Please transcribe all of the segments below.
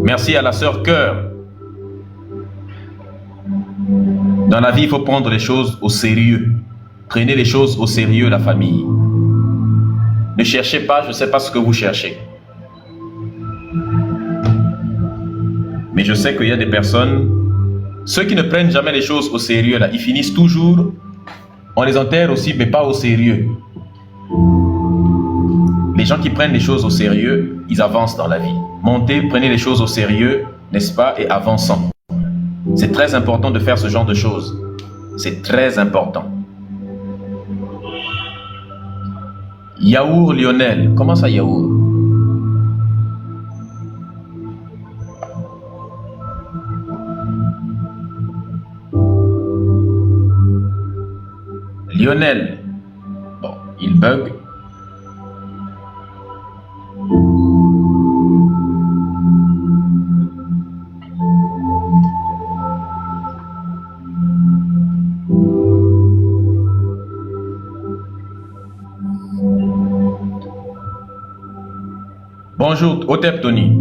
Merci à la sœur Cœur. Dans la vie, il faut prendre les choses au sérieux. Prenez les choses au sérieux, la famille. Ne cherchez pas, je ne sais pas ce que vous cherchez. Mais je sais qu'il y a des personnes, ceux qui ne prennent jamais les choses au sérieux, là, ils finissent toujours, on les enterre aussi, mais pas au sérieux. Les gens qui prennent les choses au sérieux, ils avancent dans la vie. Montez, prenez les choses au sérieux, n'est-ce pas, et avançons. C'est très important de faire ce genre de choses. C'est très important. Yaour Lionel. Comment ça, Yaour? Lionel. Bon, il bug. Bonjour, Otep Tony.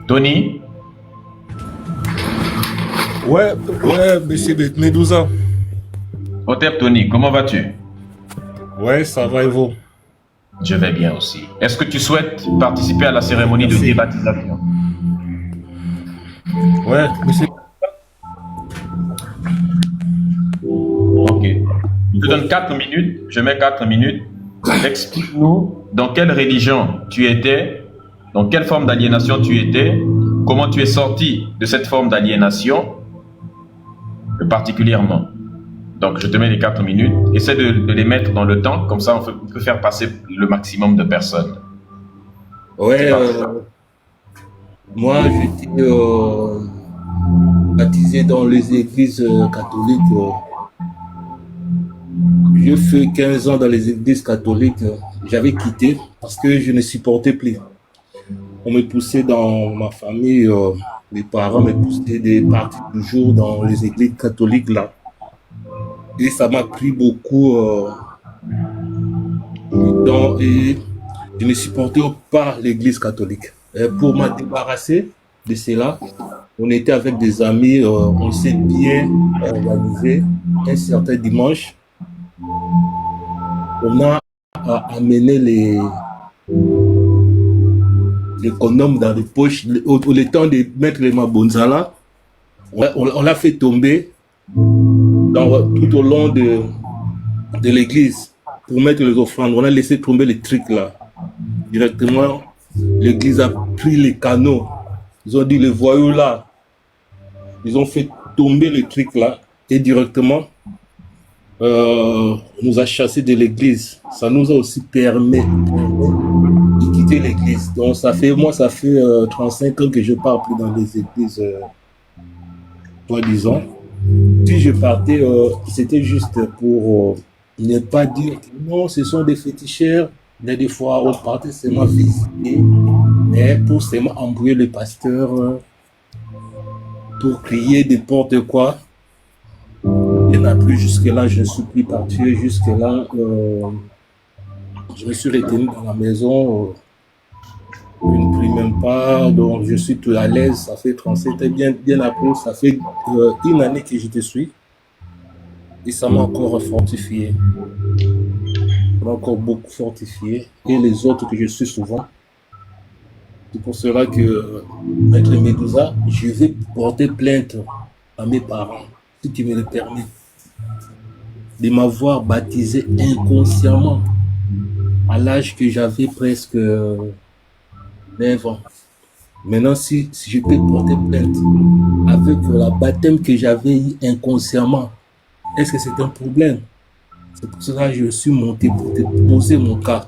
Tony? Ouais, monsieur Medusa. Otep Tony, comment vas-tu? Ouais, ça va et vous? Je vais bien aussi. Est-ce que tu souhaites participer à la cérémonie de débaptisation? Ouais, monsieur. Ok. Je te donne 4 minutes. Je mets 4 minutes. Explique-nous dans quelle religion tu étais, dans quelle forme d'aliénation tu étais, comment tu es sorti de cette forme d'aliénation, particulièrement. Donc, je te mets les 4 minutes. Essaie de les mettre dans le temps, comme ça on peut faire passer le maximum de personnes. Ouais, moi j'étais baptisé dans les églises catholiques. J'ai fait 15 ans dans les églises catholiques. J'avais quitté parce que je ne supportais plus. On me poussait dans ma famille, mes parents me poussaient de partir toujours dans les églises catholiques là. Et ça m'a pris beaucoup de temps et je ne supportais pas l'église catholique. Et pour me débarrasser de cela, on était avec des amis, on s'est bien organisé. Un certain dimanche, on a amené les condoms dans les poches. Le temps de mettre les mabonzala, on l'a fait tomber tout au long de l'église pour mettre les offrandes. On a laissé tomber les trucs là. Directement, l'église a pris les canaux. Ils ont dit les voyous là. Ils ont fait tomber les trucs là et directement on nous a chassés de l'église. Ça nous a aussi permis de quitter l'église. Donc ça fait 35 ans que je pars plus dans les églises, soi-disant. Si je partais, c'était juste pour ne pas dire que non, ce sont des féticheurs. Mais des fois, on partait seulement visiter, mais pour seulement embrouiller le pasteur, pour crier n'importe quoi. Il n'y en a plus jusque-là, je ne suis plus parti. Jusque-là, je me suis retenu dans la maison. Je ne prie même pas, donc je suis tout à l'aise. Ça fait 37 ans, bien après, ça fait une année que je te suis. Et ça m'a encore fortifié. Ça m'a encore beaucoup fortifié. Et les autres que je suis souvent. C'est pour cela que, Maître Medusa, je vais porter plainte à mes parents, si tu me le permets, de m'avoir baptisé inconsciemment à l'âge que j'avais presque 9 ans. Maintenant, si je peux porter plainte avec la baptême que j'avais eu inconsciemment, est-ce que c'est un problème? C'est pour cela que je suis monté pour te poser mon cas.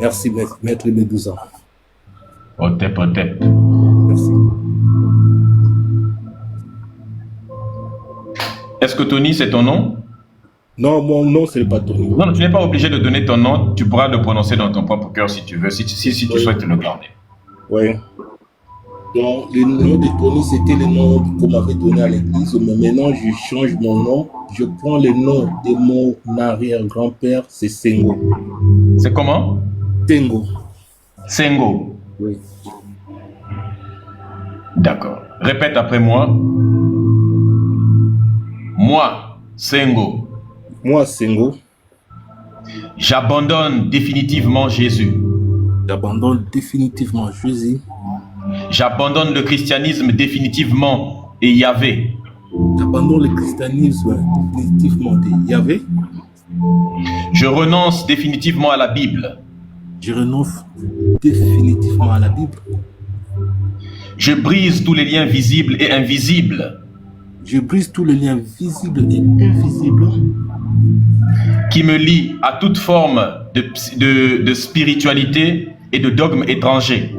Merci, Maître Medusa. Otep. Merci. Est-ce que Tony, c'est ton nom? Non, mon nom, ce n'est pas Tony. Non, tu n'es pas obligé de donner ton nom. Tu pourras le prononcer dans ton propre cœur si tu veux, si tu souhaites le garder. Oui. Donc, le nom de Tony, c'était le nom qu'on m'avait donné à l'église. Mais maintenant, je change mon nom. Je prends le nom de mon arrière-grand-père, c'est Sengo. C'est comment? Tengo. Sengo. Oui. D'accord. Répète après moi. Moi, Sengo. Moi, Sengo, J'abandonne définitivement Jésus. j'abandonne définitivement Jésus. J'abandonne le christianisme définitivement et Yahvé. J'abandonne le christianisme définitivement de Yahvé. Je renonce définitivement à la Bible. Je renonce définitivement à la Bible. Je brise tous les liens visibles et invisibles Je brise tous les liens visibles et invisibles qui me lient à toute forme de spiritualité et de dogme étranger.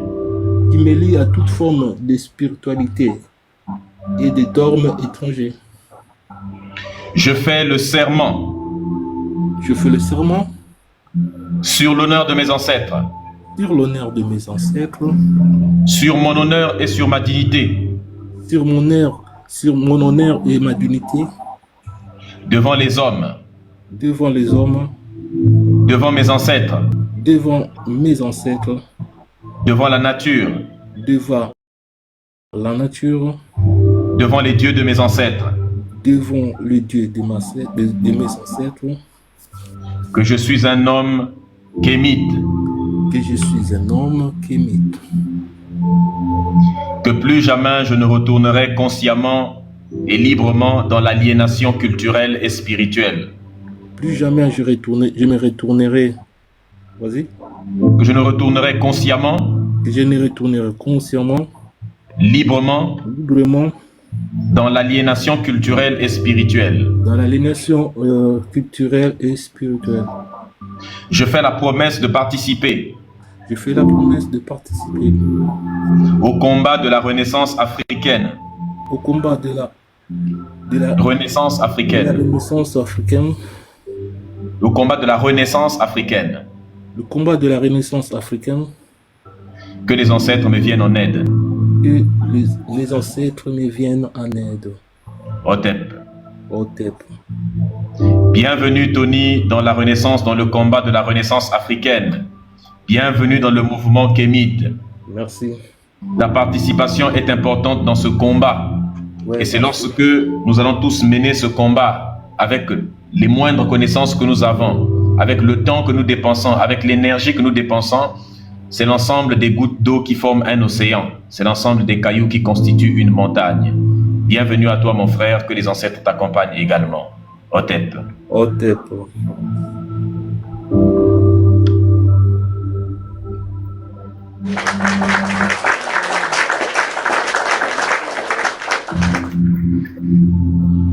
qui me lient à toute forme de spiritualité et de dogmes étrangers. Je fais le serment Je fais le serment sur l'honneur de mes ancêtres, sur l'honneur de mes ancêtres, sur mon honneur et sur ma dignité, sur mon honneur et ma dignité, devant les hommes, devant les hommes, devant mes ancêtres, devant mes ancêtres, devant la nature, devant la nature, devant les dieux de mes ancêtres, devant le Dieu de mes ancêtres, que je suis un homme kémite, que je suis un homme kémite, que plus jamais je ne retournerai consciemment et librement dans l'aliénation culturelle et spirituelle, plus jamais je me retournerai, vas-y, que je ne retournerai consciemment, que je ne retournerai consciemment, librement librement, dans l'aliénation culturelle et spirituelle. dans l'aliénation culturelle et spirituelle. Je fais la promesse de participer Je fais la promesse de participer au combat de la Renaissance africaine. au combat de la Renaissance africaine. Renaissance africaine, Le combat de la Renaissance africaine. le combat de la Renaissance africaine, Que les ancêtres me viennent en aide. que les ancêtres me viennent en aide. Hotep. Hotep. Bienvenue Tony dans la Renaissance, dans le combat de la Renaissance africaine. Bienvenue dans le mouvement kémite. Merci. Ta participation est importante dans ce combat. Ouais. Et c'est lorsque nous allons tous mener ce combat avec les moindres connaissances que nous avons, avec le temps que nous dépensons, avec l'énergie que nous dépensons, c'est l'ensemble des gouttes d'eau qui forment un océan. C'est l'ensemble des cailloux qui constituent une montagne. Bienvenue à toi mon frère, que les ancêtres t'accompagnent également. Hotep. Hotep.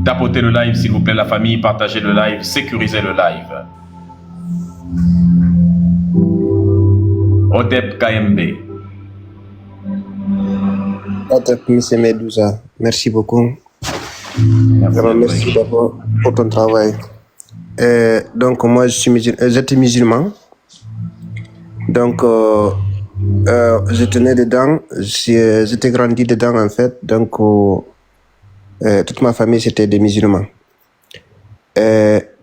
Tapotez le live s'il vous plaît la famille, partagez le live, sécurisez le live. Hotep KMB. Hotep M. Medusa, merci beaucoup. Merci d'abord pour ton travail. Donc moi j'étais musulman. Donc j'étais né dedans, j'étais grandi dedans en fait. Donc toute ma famille c'était des musulmans.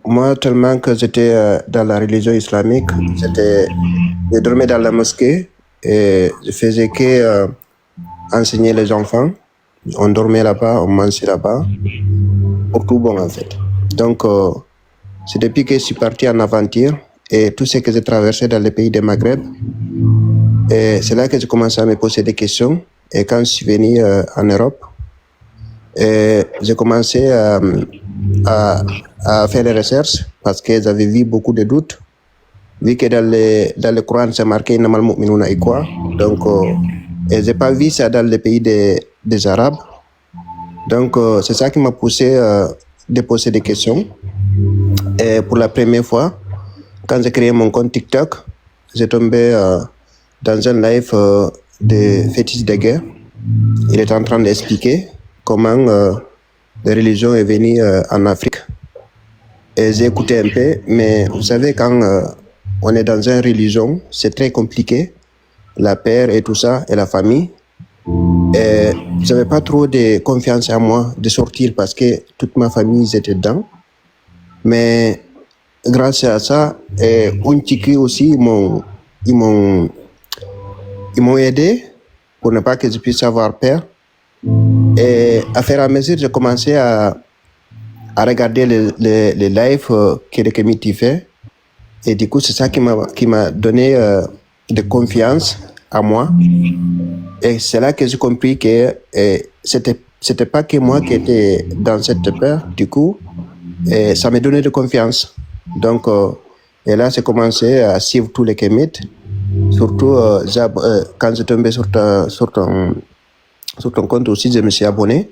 Moi tellement que j'étais dans la religion islamique, je dormais dans la mosquée et je faisais que enseigner les enfants. On dormait là-bas, on mangeait là-bas, pour tout bon en fait. Donc c'est depuis que je suis parti en aventure et tout ce que j'ai traversé dans les pays du Maghreb, et c'est là que j'ai commencé à me poser des questions. Et quand je suis venu en Europe, j'ai commencé à faire des recherches parce que j'avais vu beaucoup de doutes. Vu que dans le Coran, c'est marqué Innamal mu'minuna ikhwa. Donc, et j'ai pas vu ça dans les pays des Arabes. Donc, c'est ça qui m'a poussé de poser des questions. Et pour la première fois, quand j'ai créé mon compte TikTok, j'ai tombé dans un live de fétiche de guerre. Il est en train d'expliquer comment la religion est venue en Afrique. Et j'ai écouté un peu, mais vous savez, quand on est dans une religion, c'est très compliqué. La père et tout ça, et la famille. Et je n'avais pas trop de confiance en moi de sortir parce que toute ma famille était dedans. Mais grâce à ça, Untiki aussi, ils m'ont aidé pour ne pas que je puisse avoir peur. Et à faire à mesure, j'ai commencé à regarder les lives que le comité fait. Et du coup, c'est ça qui m'a donné de confiance à moi. Et c'est là que j'ai compris que c'était pas que moi qui étais dans cette peur. Du coup, ça m'a donné de confiance. Donc, et là, j'ai commencé à suivre tous les commits. Surtout, quand je tombais sur ton compte aussi, je me suis abonné.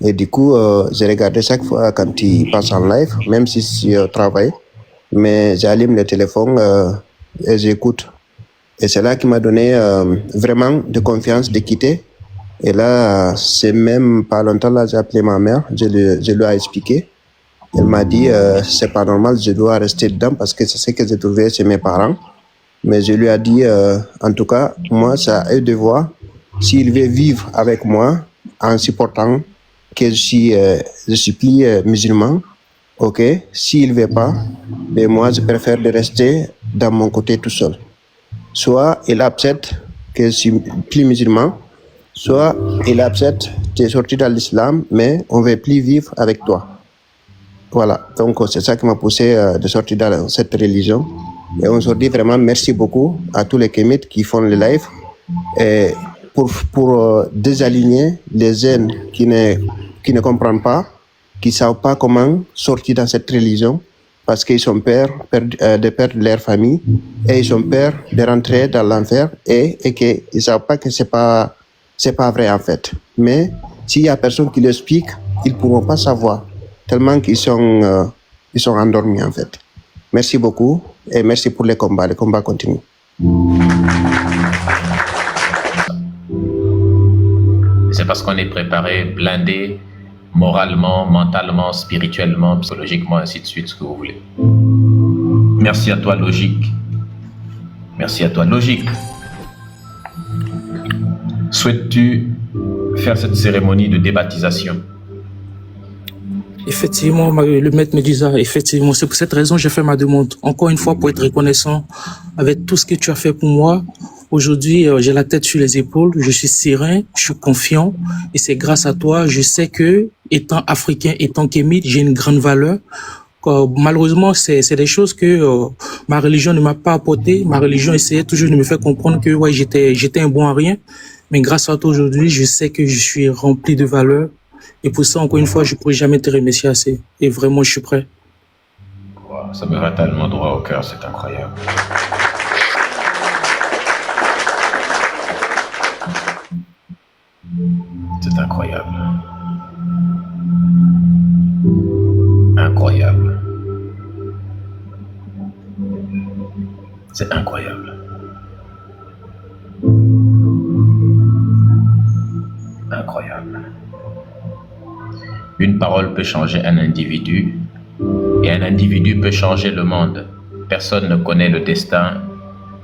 Et du coup, j'ai regardé chaque fois quand tu passes en live, même si je travaille. Mais j'allume le téléphone et j'écoute. Et c'est là qui m'a donné vraiment de confiance de quitter. Et là, c'est même pas longtemps, là, j'ai appelé ma mère, je lui ai expliqué. Elle m'a dit, c'est pas normal, je dois rester dedans parce que c'est ce que j'ai trouvé chez mes parents. Mais je lui ai dit, en tout cas, moi, c'est à eux de voir s'ils veulent vivre avec moi en supportant que je suis plus musulman. Ok, s'ils ne veulent pas, mais moi, je préfère de rester dans mon côté tout seul. Soit il accepte que je suis plus musulman, soit il accepte que tu es sorti de l'islam, mais on ne veut plus vivre avec toi. Voilà, donc c'est ça qui m'a poussé de sortir dans cette religion. Et aujourd'hui, vraiment, merci beaucoup à tous les kémites qui font le live et pour désaligner les jeunes qui ne comprennent pas, qui ne savent pas comment sortir dans cette religion parce qu'ils ont peur de perdre leur famille et ils ont peur de rentrer dans l'enfer et qu'ils ne savent pas que ce n'est pas vrai en fait. Mais s'il n'y a personne qui l'explique, ils ne pourront pas savoir tellement qu'ils sont endormis en fait. Merci beaucoup et merci pour les combats. Les combats continuent. C'est parce qu'on est préparé, blindé, moralement, mentalement, spirituellement, psychologiquement, ainsi de suite, ce que vous voulez. Merci à toi, Logique. Merci à toi, Logique. Souhaites-tu faire cette cérémonie de débaptisation? Effectivement, le maître me disait, effectivement, c'est pour cette raison que j'ai fait ma demande. Encore une fois, pour être reconnaissant avec tout ce que tu as fait pour moi. Aujourd'hui, j'ai la tête sur les épaules, je suis serein, je suis confiant et c'est grâce à toi, je sais que, étant africain, étant kémite, j'ai une grande valeur. Malheureusement, c'est des choses que ma religion ne m'a pas apporté. Ma religion essayait toujours de me faire comprendre que ouais, j'étais un bon à rien. Mais grâce à toi aujourd'hui, je sais que je suis rempli de valeurs. Et pour ça, encore une fois, je ne pourrais jamais te remercier assez. Et vraiment, je suis prêt. Wow, ça me va tellement droit au cœur, c'est incroyable. C'est incroyable. Incroyable. C'est incroyable. Incroyable. Une parole peut changer un individu et un individu peut changer le monde. Personne ne connaît le destin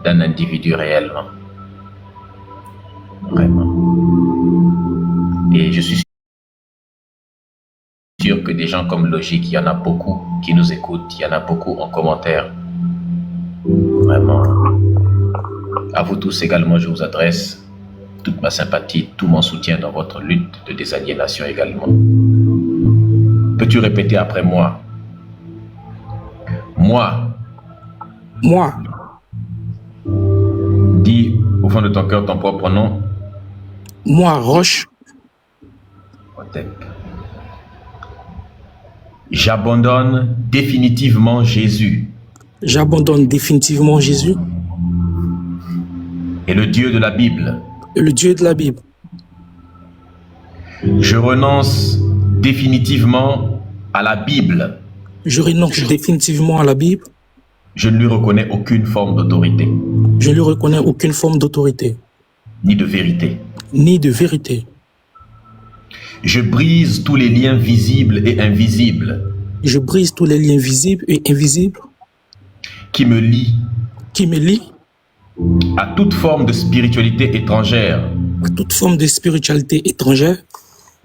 d'un individu réellement. Vraiment. Et je suis sûr que des gens comme Logique, il y en a beaucoup qui nous écoutent, il y en a beaucoup en commentaire. Vraiment. À vous tous également, je vous adresse toute ma sympathie, tout mon soutien dans votre lutte de désaliénation également. Peux-tu répéter après moi? Moi. Moi. Dis au fond de ton cœur ton propre nom. Moi, Roche. J'abandonne définitivement Jésus. J'abandonne définitivement Jésus. Et le Dieu de la Bible. Et le Dieu de la Bible. Je renonce définitivement à la Bible. Je renonce définitivement à la Bible. Je ne lui reconnais aucune forme d'autorité. Je ne lui reconnais aucune forme d'autorité. Ni de vérité. Ni de vérité. Je brise tous les liens visibles et invisibles. Je brise tous les liens visibles et invisibles. Qui me lient. Qui me lient. À toute forme de spiritualité étrangère. À toute forme de spiritualité étrangère.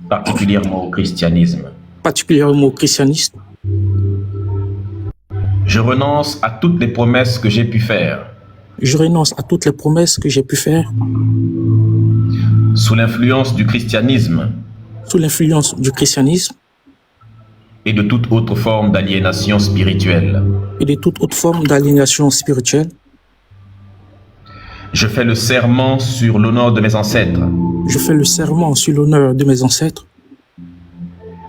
Particulièrement au christianisme. Particulièrement au christianisme. Je renonce à toutes les promesses que j'ai pu faire Je renonce à toutes les promesses que j'ai pu faire sous l'influence du christianisme sous l'influence du christianisme et de toute autre forme d'aliénation spirituelle. et de toute autre forme d'aliénation spirituelle. Je fais le serment sur l'honneur de mes ancêtres, Je fais le serment sur l'honneur de mes ancêtres,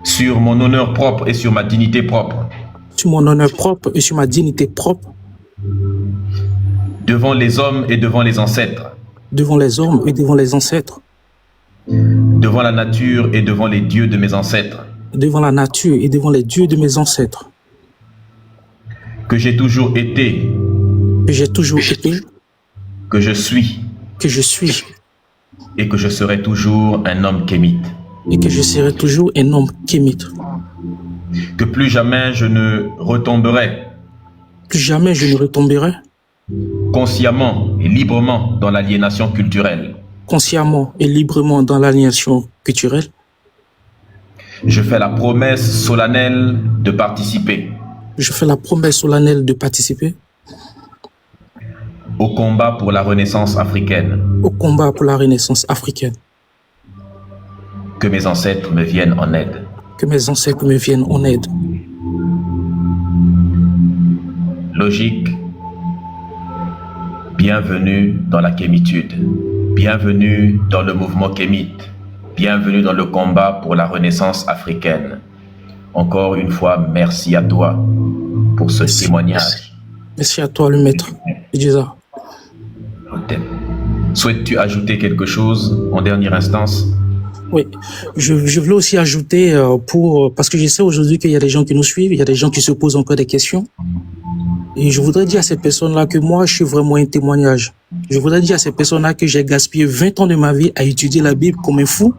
sur mon honneur propre et sur ma dignité propre, sur mon honneur propre et sur ma dignité propre, devant les hommes et devant les ancêtres, devant les hommes et devant les ancêtres, devant la nature et devant les dieux de mes ancêtres, devant la nature et devant les dieux de mes ancêtres, que j'ai toujours été, que j'ai toujours été, que je suis que je suis et que je serai toujours un homme kémite. et que je serai toujours un homme kémite. Que plus jamais je ne retomberai Plus jamais je ne retomberai consciemment et librement dans l'aliénation culturelle. consciemment et librement dans l'aliénation culturelle. Je fais la promesse solennelle de participer Je fais la promesse solennelle de participer au combat pour la renaissance africaine. au combat pour la renaissance africaine. Que mes ancêtres me viennent en aide. Que mes ancêtres me viennent en aide. Logique. Bienvenue dans la kémitude. Bienvenue dans le mouvement kémite. Bienvenue dans le combat pour la renaissance africaine. Encore une fois, merci à toi pour ce témoignage. Merci à toi, le maître. Idrissa. Souhaites-tu ajouter quelque chose en dernière instance? Oui, je voulais aussi ajouter parce que je sais aujourd'hui qu'il y a des gens qui nous suivent, il y a des gens qui se posent encore des questions. Et je voudrais dire à ces personnes-là que moi, je suis vraiment un témoignage. Je voudrais dire à ces personnes-là que j'ai gaspillé 20 ans de ma vie à étudier la Bible comme un fou.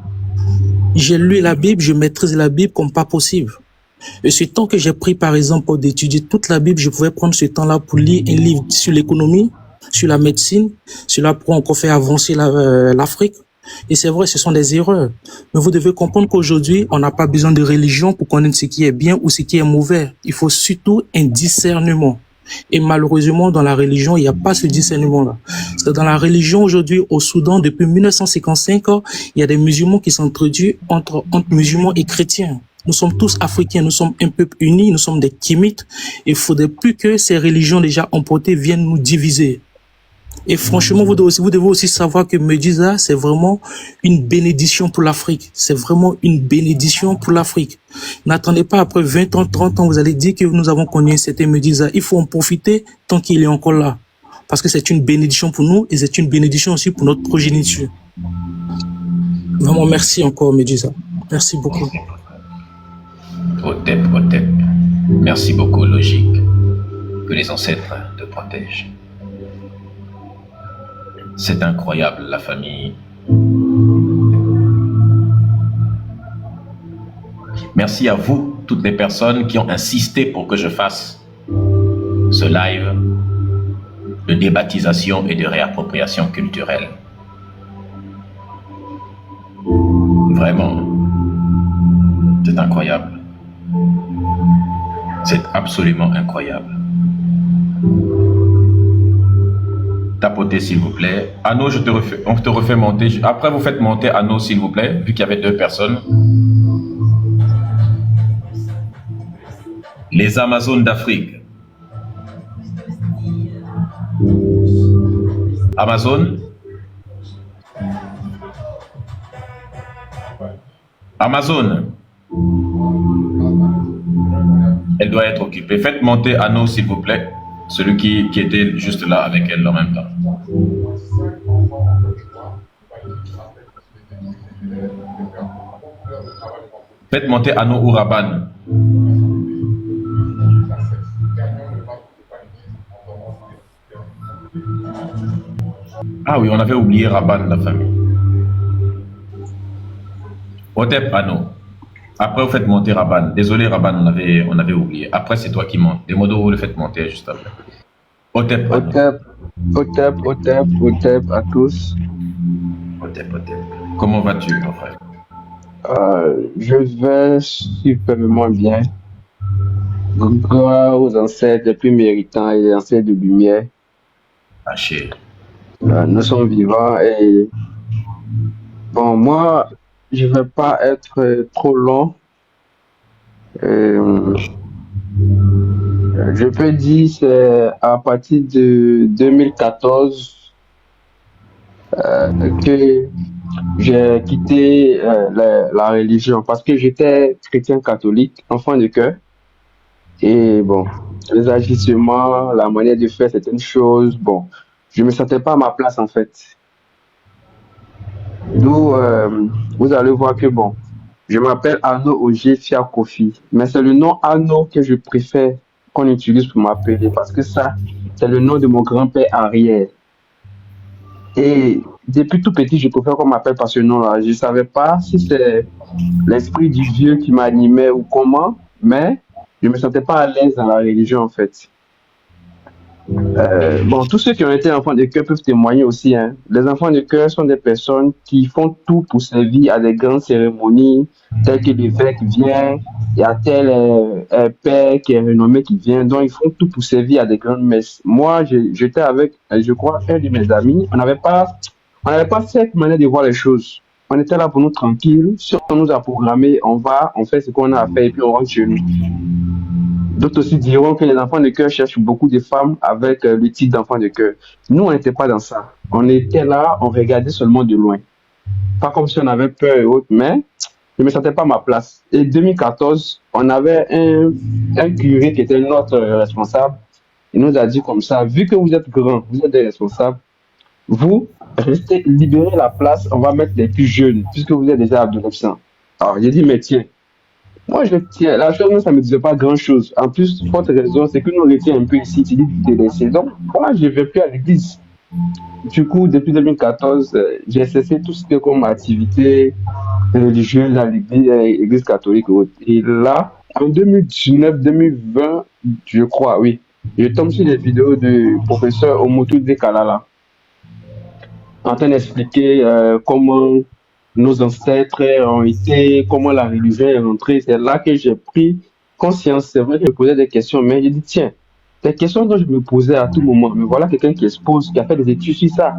J'ai lu la Bible, je maîtrise la Bible comme pas possible. Et ce temps que j'ai pris, par exemple, pour d'étudier toute la Bible, je pouvais prendre ce temps-là pour lire un livre sur l'économie, sur la médecine, cela pour encore faire avancer l'Afrique. Et c'est vrai, ce sont des erreurs. Mais vous devez comprendre qu'aujourd'hui, on n'a pas besoin de religion pour connaître ce qui est bien ou ce qui est mauvais. Il faut surtout un discernement. Et malheureusement, dans la religion, il n'y a pas ce discernement-là. C'est dans la religion aujourd'hui, au Soudan, depuis 1955, il y a des musulmans qui sont introduits entre musulmans et chrétiens. Nous sommes tous africains, nous sommes un peuple uni, nous sommes des kémites. Il ne faudrait plus que ces religions déjà emportées viennent nous diviser. Et franchement, vous devez aussi savoir que Medusa, c'est vraiment une bénédiction pour l'Afrique. C'est vraiment une bénédiction pour l'Afrique. N'attendez pas après 20 ans, 30 ans, vous allez dire que nous avons connu cette Medusa. Il faut en profiter tant qu'il est encore là. Parce que c'est une bénédiction pour nous et c'est une bénédiction aussi pour notre progéniture. Vraiment, merci encore, Medusa. Merci beaucoup. Hotep. Merci beaucoup, Logique. Que les ancêtres te protègent. C'est incroyable, la famille. Merci à vous, toutes les personnes qui ont insisté pour que je fasse ce live de débaptisation et de réappropriation culturelle. Vraiment, c'est incroyable. C'est absolument incroyable. Tapotez s'il vous plaît. Anno, on te refait monter. Après, vous faites monter Anno s'il vous plaît, vu qu'il y avait 2 personnes. Les Amazones d'Afrique. Amazon. Amazon. Elle doit être occupée. Faites monter Anno s'il vous plaît. Celui qui était juste là avec elle en même temps. Faites monter Anno ou Raban. Ah oui, on avait oublié Raban, la famille. Hotep Anno. Après, vous faites monter Raban. Désolé, Raban, on avait oublié. Après, c'est toi qui montes. Des modos, vous le faites monter juste après. Hotep Anno. Hotep à tous. Hotep. Comment vas-tu, mon frère? Je vais superbement bien. Gloire aux ancêtres les plus méritants et les ancêtres de lumière. Haché. Nous sommes vivants et bon, moi, je vais pas être trop long. Euh, je peux dire c'est à partir de 2014 que j'ai quitté la religion parce que j'étais chrétien catholique, enfant de cœur. Et bon, les agissements, la manière de faire certaines choses, bon, je me sentais pas à ma place en fait. D'où vous allez voir que bon, je m'appelle Arnaud Ogier Kofi, mais c'est le nom Arnaud que je préfère qu'on utilise pour m'appeler parce que ça, c'est le nom de mon grand-père arrière. Et depuis tout petit, je préfère qu'on m'appelle par ce nom-là. Je ne savais pas si c'est l'esprit du vieux qui m'animait ou comment, mais je ne me sentais pas à l'aise dans la religion en fait. Bon, tous ceux qui ont été enfants de cœur peuvent témoigner aussi, hein. Les enfants de cœur sont des personnes qui font tout pour servir à des grandes cérémonies, telles que l'évêque vient, il y a tel père qui est renommé qui vient, donc ils font tout pour servir à des grandes messes. Moi, j'étais avec, je crois, un de mes amis, on n'avait pas cette manière de voir les choses. On était là pour nous tranquilles, si on nous a programmé, on va, on fait ce qu'on a à faire et puis on rentre chez nous. D'autres aussi diront que les enfants de cœur cherchent beaucoup de femmes avec le titre d'enfant de cœur. Nous, on n'était pas dans ça. On était là, on regardait seulement de loin. Pas comme si on avait peur et autres, mais je ne me sentais pas à ma place. Et 2014, on avait un curé qui était notre responsable. Il nous a dit comme ça, vu que vous êtes grands, vous êtes des responsables, vous restez, libérez la place, on va mettre les plus jeunes, puisque vous êtes déjà adolescents. Alors, j'ai dit, mais tiens, moi, je tiens. La chose, ça ne me disait pas grand-chose. En plus, votre raison, c'est que nous, on était un peu ici, tu dis, de les saisons. Moi, je ne vais plus à l'église. Du coup, depuis 2014, j'ai cessé tout ce qui est comme activité religieuse dans l'église catholique. Et là, en 2019-2020, je crois, oui, je tombe sur des vidéos du professeur Omotou de Kalala en train d'expliquer comment nos ancêtres ont été, comment la religion est rentrée. C'est là que j'ai pris conscience. C'est vrai que je me posais des questions, mais j'ai dit, tiens, des questions dont je me posais à tout moment, mais voilà quelqu'un qui expose, qui a fait des études sur ça.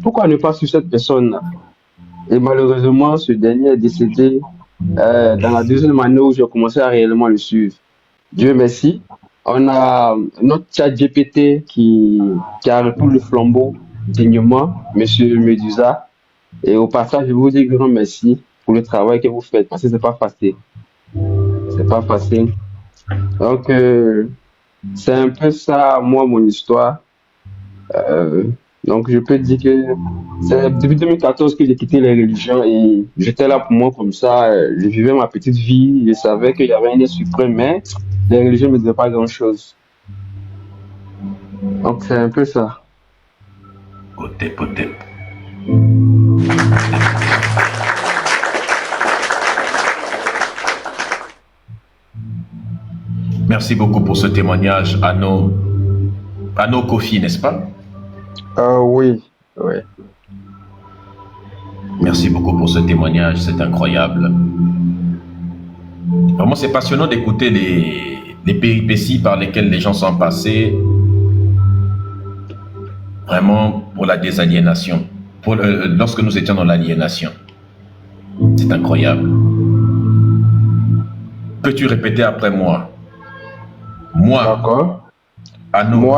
Pourquoi ne pas sur cette personne-là? Et malheureusement, ce dernier est décédé dans la deuxième année où j'ai commencé à réellement le suivre. Dieu merci. On a notre chat GPT qui a repris le flambeau dignement, Monsieur Medusa. Et au passage, je vous dis grand merci pour le travail que vous faites, parce que c'est pas facile. C'est pas facile. Donc, c'est un peu ça, moi, mon histoire. Donc, je peux dire que c'est depuis 2014 que j'ai quitté les religions et j'étais là pour moi comme ça. Je vivais ma petite vie. Je savais qu'il y avait un Dieu suprême, mais les religions ne me disaient pas grand-chose. Donc, c'est un peu ça. Potep, potep. Merci beaucoup pour ce témoignage, Arnaud Kofi, n'est-ce pas? Oui, oui. Merci beaucoup pour ce témoignage, c'est incroyable. Vraiment, c'est passionnant d'écouter les péripéties par lesquelles les gens sont passés, vraiment pour la désaliénation, lorsque nous étions dans l'aliénation. C'est incroyable. Peux-tu répéter après moi? Moi, D'accord. Arnaud.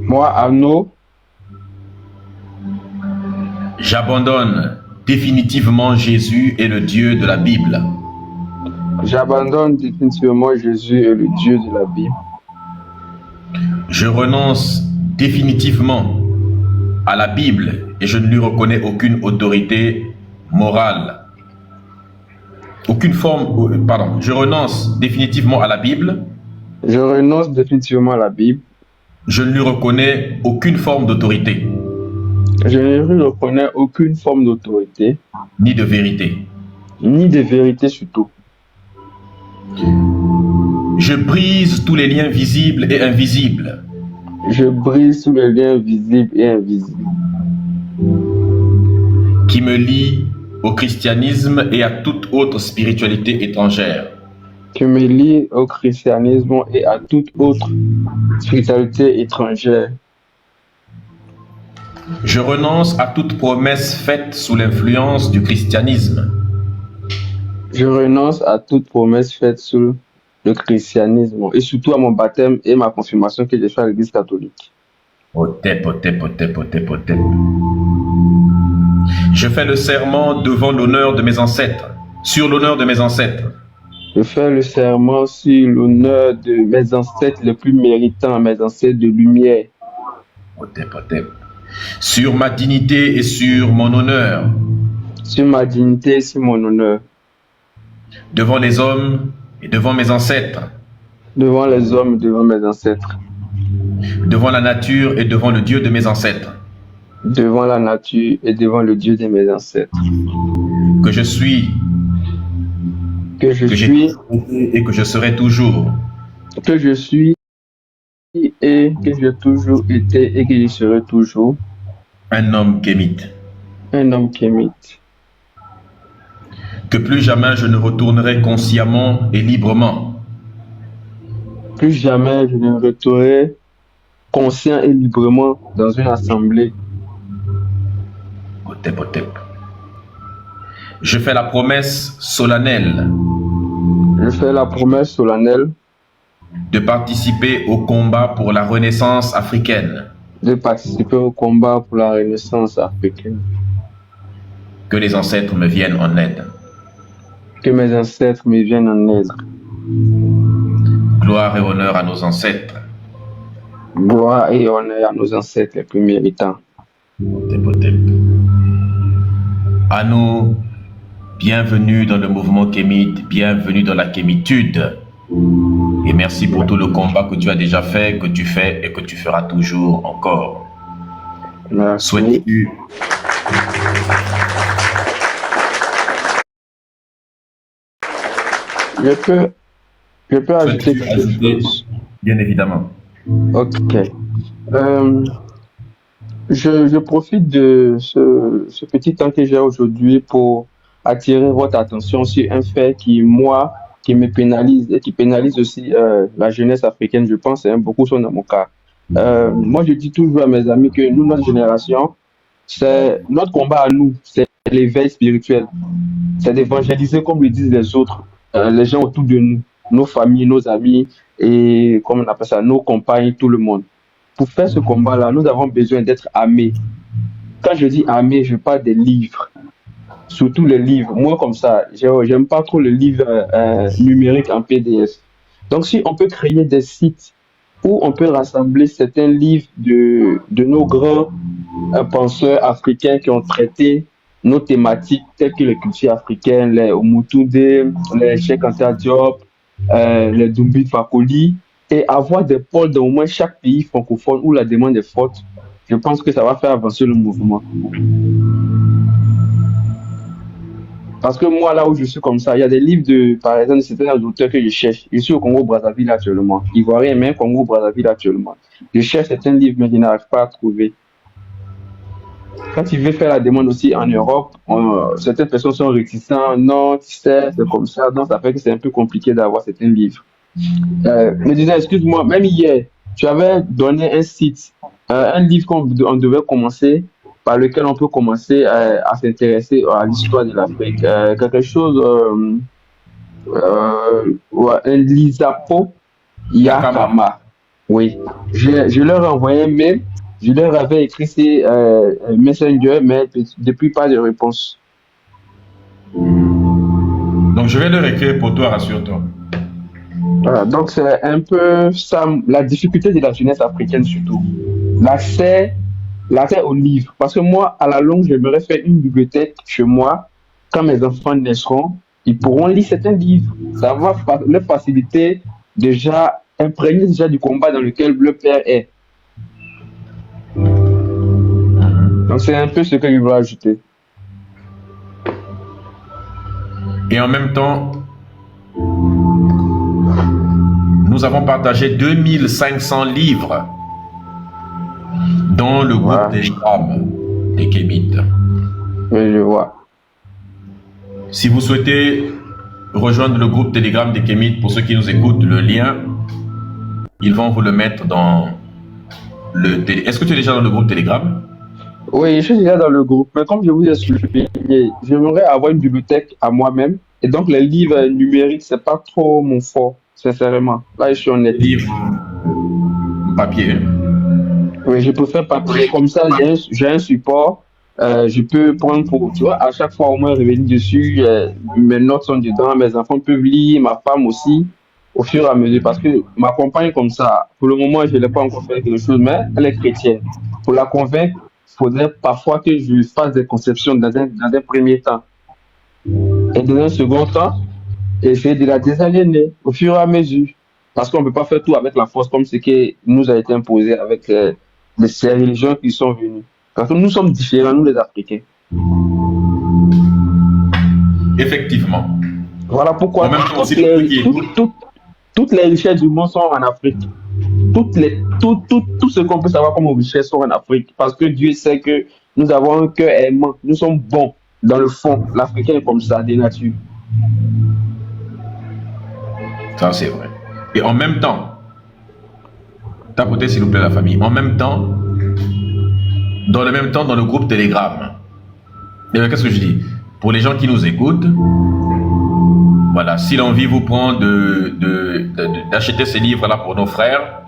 Moi, Arnaud, j'abandonne définitivement Jésus et le Dieu de la Bible. j'abandonne définitivement Jésus et le Dieu de la Bible. Je renonce définitivement à la Bible et je ne lui reconnais aucune autorité morale. Je renonce définitivement à la Bible. Je renonce définitivement à la Bible. Je ne lui reconnais aucune forme d'autorité. Je ne lui reconnais aucune forme d'autorité. Ni de vérité. Ni de vérité surtout. Je brise tous les liens visibles et invisibles. Je brise tous les liens visibles et invisibles qui me lient au christianisme et à toute autre spiritualité étrangère. qui me lie au christianisme et à toute autre spiritualité étrangère. Je renonce à toute promesse faite sous l'influence du christianisme. Je renonce à toute promesse faite sous le christianisme et surtout à mon baptême et ma confirmation que j'ai fait à l'église catholique. Otep. Je fais le serment devant l'honneur de mes ancêtres, sur l'honneur de mes ancêtres. Je fais le serment sur l'honneur de mes ancêtres les plus méritants, mes ancêtres de lumière. Otep. Sur ma dignité et sur mon honneur, Sur ma dignité et sur mon honneur, devant les hommes et devant mes ancêtres, devant les hommes, devant mes ancêtres, devant la nature et devant le Dieu de mes ancêtres, devant la nature et devant le Dieu de mes ancêtres. que je suis, Que je que j'ai suis, et que je serai toujours que je suis et que j'ai toujours été et que je serai toujours un homme kémite, un homme kémite. que plus jamais je ne retournerai consciemment et librement Plus jamais je ne retournerai conscient et librement dans une assemblée. Otep. Je fais la promesse solennelle Je fais la promesse solennelle de participer au combat pour la renaissance africaine, de participer au combat pour la renaissance africaine. que les ancêtres me viennent en aide. Que mes ancêtres me viennent en aide. Gloire et honneur à nos ancêtres. Gloire et honneur à nos ancêtres les plus méritants. Otep. À nous, bienvenue dans le mouvement kémite, bienvenue dans la kémitude. Et merci pour tout le combat que tu as déjà fait, que tu fais et que tu feras toujours encore. Merci. Souhaites-tu Je peux ajouter quelque ajouter? chose. Bien évidemment. Ok. Je profite de ce petit temps que j'ai aujourd'hui pour attirer votre attention sur un fait qui me pénalise et qui pénalise aussi la jeunesse africaine, je pense, hein, beaucoup sont dans mon cas. Moi, je dis toujours à mes amis que nous, notre génération, c'est notre combat à nous, c'est l'éveil spirituel. C'est d'évangéliser comme le disent les autres, les gens autour de nous, nos familles, nos amis et, comme on appelle ça, nos compagnes, tout le monde. Pour faire ce combat-là, nous avons besoin d'être armés. Quand je dis armés, je parle des livres. Surtout les livres. Moi, comme ça, j'aime pas trop les livres numériques en PDF. Donc, si on peut créer des sites où on peut rassembler certains livres de nos grands penseurs africains qui ont traité nos thématiques telles que les cultures africaines, les Umutude, les Cheikh Anta Diop, les Doumbit Fakoli, et avoir des pôles dans au moins chaque pays francophone où la demande est forte, je pense que ça va faire avancer le mouvement. Parce que moi, là où je suis comme ça, il y a des livres par exemple, de certains auteurs que je cherche. Je suis au Congo-Brazzaville actuellement. Ivoirien, mais Congo-Brazzaville actuellement. Je cherche certains livres, mais je n'arrive pas à trouver. Quand tu veux faire la demande aussi en Europe, certaines personnes sont réticentes. Non, tu sais, c'est comme ça. Donc, ça fait que c'est un peu compliqué d'avoir certains livres. Mais disais, excuse-moi, même hier, tu avais donné un site, un livre qu'on devait commencer, par lequel on peut commencer à s'intéresser à l'histoire de l'Afrique. Quelque chose, un Lisapo Yakama. Oui. Je leur ai envoyé un mail, je leur avais écrit ces Messenger, mais depuis pas de réponse. Donc, je vais leur écrire pour toi, rassure-toi. Voilà, donc c'est un peu ça, la difficulté de la jeunesse africaine surtout. L'accès aux livres. Parce que moi, à la longue, j'aimerais faire une bibliothèque chez moi. Quand mes enfants naîtront, ils pourront lire certains livres. Ça va leur faciliter déjà, imprégner déjà du combat dans lequel le père est. Donc c'est un peu ce que je veux ajouter. Et en même temps, nous avons partagé 2500 livres dans le groupe Telegram des Kémites. Oui, je vois. Si vous souhaitez rejoindre le groupe Telegram des Kémites, pour ceux qui nous écoutent, le lien, ils vont vous le mettre dans le télé. Est-ce que tu es déjà dans le groupe Telegram? Oui, je suis déjà dans le groupe, mais comme je vous ai expliqué, j'aimerais avoir une bibliothèque à moi-même. Et donc, les livres numériques, c'est pas trop mon fort, sincèrement. Là, je suis honnête. Livre papier. Oui, je préfère papier. Comme ça, j'ai un support. Je peux prendre pour, tu vois, à chaque fois au moins revenir dessus. Mes notes sont dedans, mes enfants peuvent lire, ma femme aussi, au fur et à mesure. Parce que ma compagne, comme ça, pour le moment, je n'ai pas encore fait quelque chose, mais elle est chrétienne. Pour la convaincre, il faudrait parfois que je fasse des conceptions dans un premier temps. Et dans un second temps, essayer de la désaliéner au fur et à mesure. Parce qu'on ne peut pas faire tout avec la force comme ce qui nous a été imposé avec ces religions qui sont venues. Parce que nous sommes différents, nous les Africains. Effectivement. Voilà pourquoi En même temps, toutes les richesses du monde sont en Afrique. Tout ce qu'on peut savoir comme richesses sont en Afrique. Parce que Dieu sait que nous avons un cœur aimant. Nous sommes bons dans le fond. L'Africain est comme ça, de nature. Ça, c'est vrai. Et en même temps, tapotez s'il vous plaît la famille, en même temps, dans le même temps, dans le groupe Telegram, et bien, qu'est-ce que je dis? Pour les gens qui nous écoutent, voilà, si l'envie vous prend d'acheter ces livres-là pour nos frères,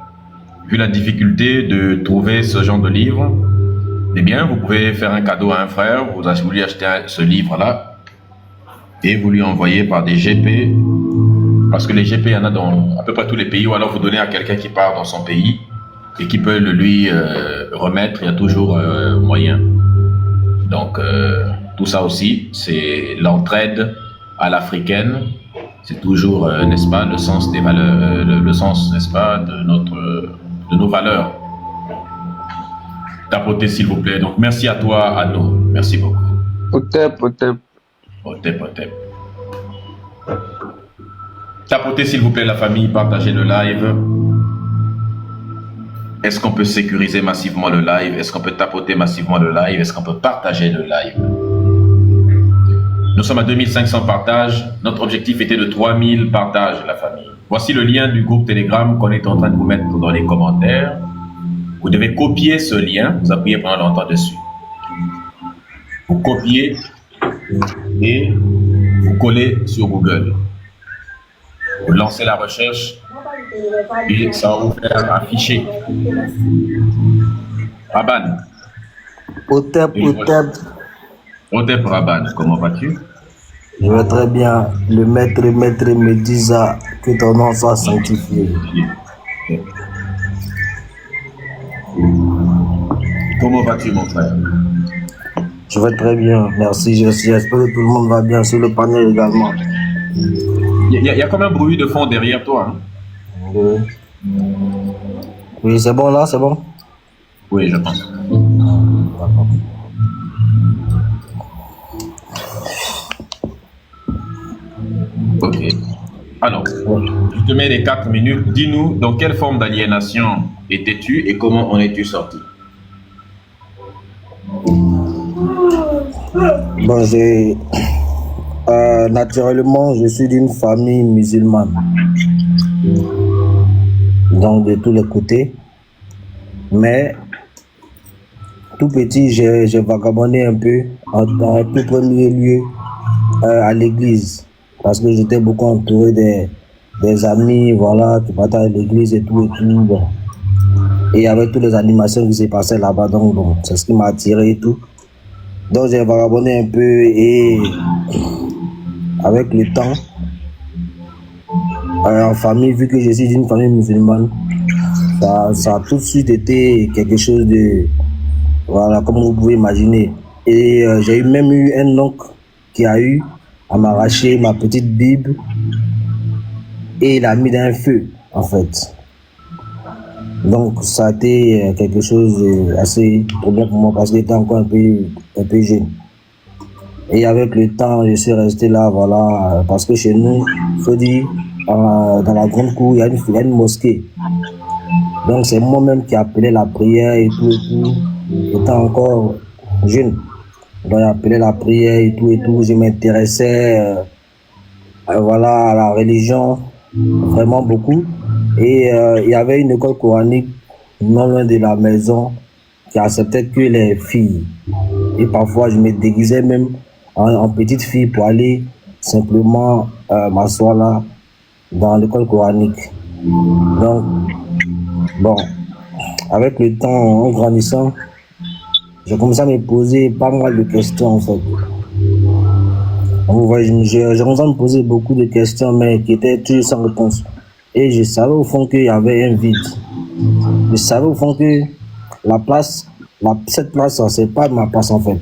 vu la difficulté de trouver ce genre de livres, eh bien, vous pouvez faire un cadeau à un frère, vous lui achetez ce livre-là, et vous lui envoyez par des GP, parce que les GP, il y en a dans à peu près tous les pays, ou alors vous donnez à quelqu'un qui part dans son pays, et qui peut le lui remettre, il y a toujours moyen. Donc, tout ça aussi, c'est l'entraide à l'africaine, c'est toujours, n'est-ce pas, le sens des valeurs, le sens, n'est-ce pas, de nos valeurs. Tapotez, s'il vous plaît. Donc, merci à toi, Anno. Merci beaucoup. Otep. Tapotez, s'il vous plaît, la famille, partagez le live. Est-ce qu'on peut sécuriser massivement le live? Est-ce qu'on peut tapoter massivement le live? Est-ce qu'on peut partager le live? Nous sommes à 2500 partages. Notre objectif était de 3000 partages, la famille. Voici le lien du groupe Telegram qu'on est en train de vous mettre dans les commentaires. Vous devez copier ce lien. Vous appuyez pendant longtemps dessus. Vous copiez et vous collez sur Google. Vous lancez la recherche et ça va vous faire afficher. Raban. Otep. Otep Raban, comment vas-tu? Je vais très bien. Le maître Médisa, que ton nom soit sanctifié. Comment vas-tu, mon frère? Je vais très bien, merci. J'espère que tout le monde va bien sur le panel également. Il y a comme un bruit de fond derrière toi. Hein? Oui, c'est bon là, c'est bon? Oui, je pense. Ok. Alors, je te mets les 4 minutes. Dis-nous dans quelle forme d'aliénation étais-tu et comment en es-tu sorti? Bon, naturellement, je suis d'une famille musulmane. Donc, de tous les côtés. Mais, tout petit, j'ai vagabondé un peu en tout premier lieu à l'église. Parce que j'étais beaucoup entouré des amis, voilà, qui partaient à l'église et tout. Bon. Et il y avait toutes les animations qui se passaient là-bas. Donc, bon, c'est ce qui m'a attiré et tout. Donc, j'ai vagabondé un peu et avec le temps, en famille, vu que je suis d'une famille musulmane, ça a tout de suite été quelque chose de, voilà, comme vous pouvez imaginer. Et j'ai même eu un oncle qui a eu à m'arracher ma petite Bible et il l'a mis dans un feu, en fait. Donc, ça a été quelque chose assez problème pour moi parce que j'étais encore un peu jeune. Et avec le temps, je suis resté là, voilà, parce que chez nous, il faut dire, dans la grande cour, il y a une mosquée. Donc, c'est moi-même qui appelais la prière et tout, étant encore jeune. Donc, j'appelais la prière et tout, je m'intéressais voilà, à la religion, vraiment beaucoup. Et il y avait une école coranique non loin de la maison qui acceptait que les filles. Et parfois, je me déguisais même en petite fille pour aller simplement m'asseoir là dans l'école coranique. Donc, bon, avec le temps, en grandissant, j'ai commencé à me poser pas mal de questions en fait. J'ai commencé à me poser beaucoup de questions, mais qui étaient toujours sans réponse. Et je savais au fond qu'il y avait un vide. Je savais au fond que cette place, c'est pas ma place en fait.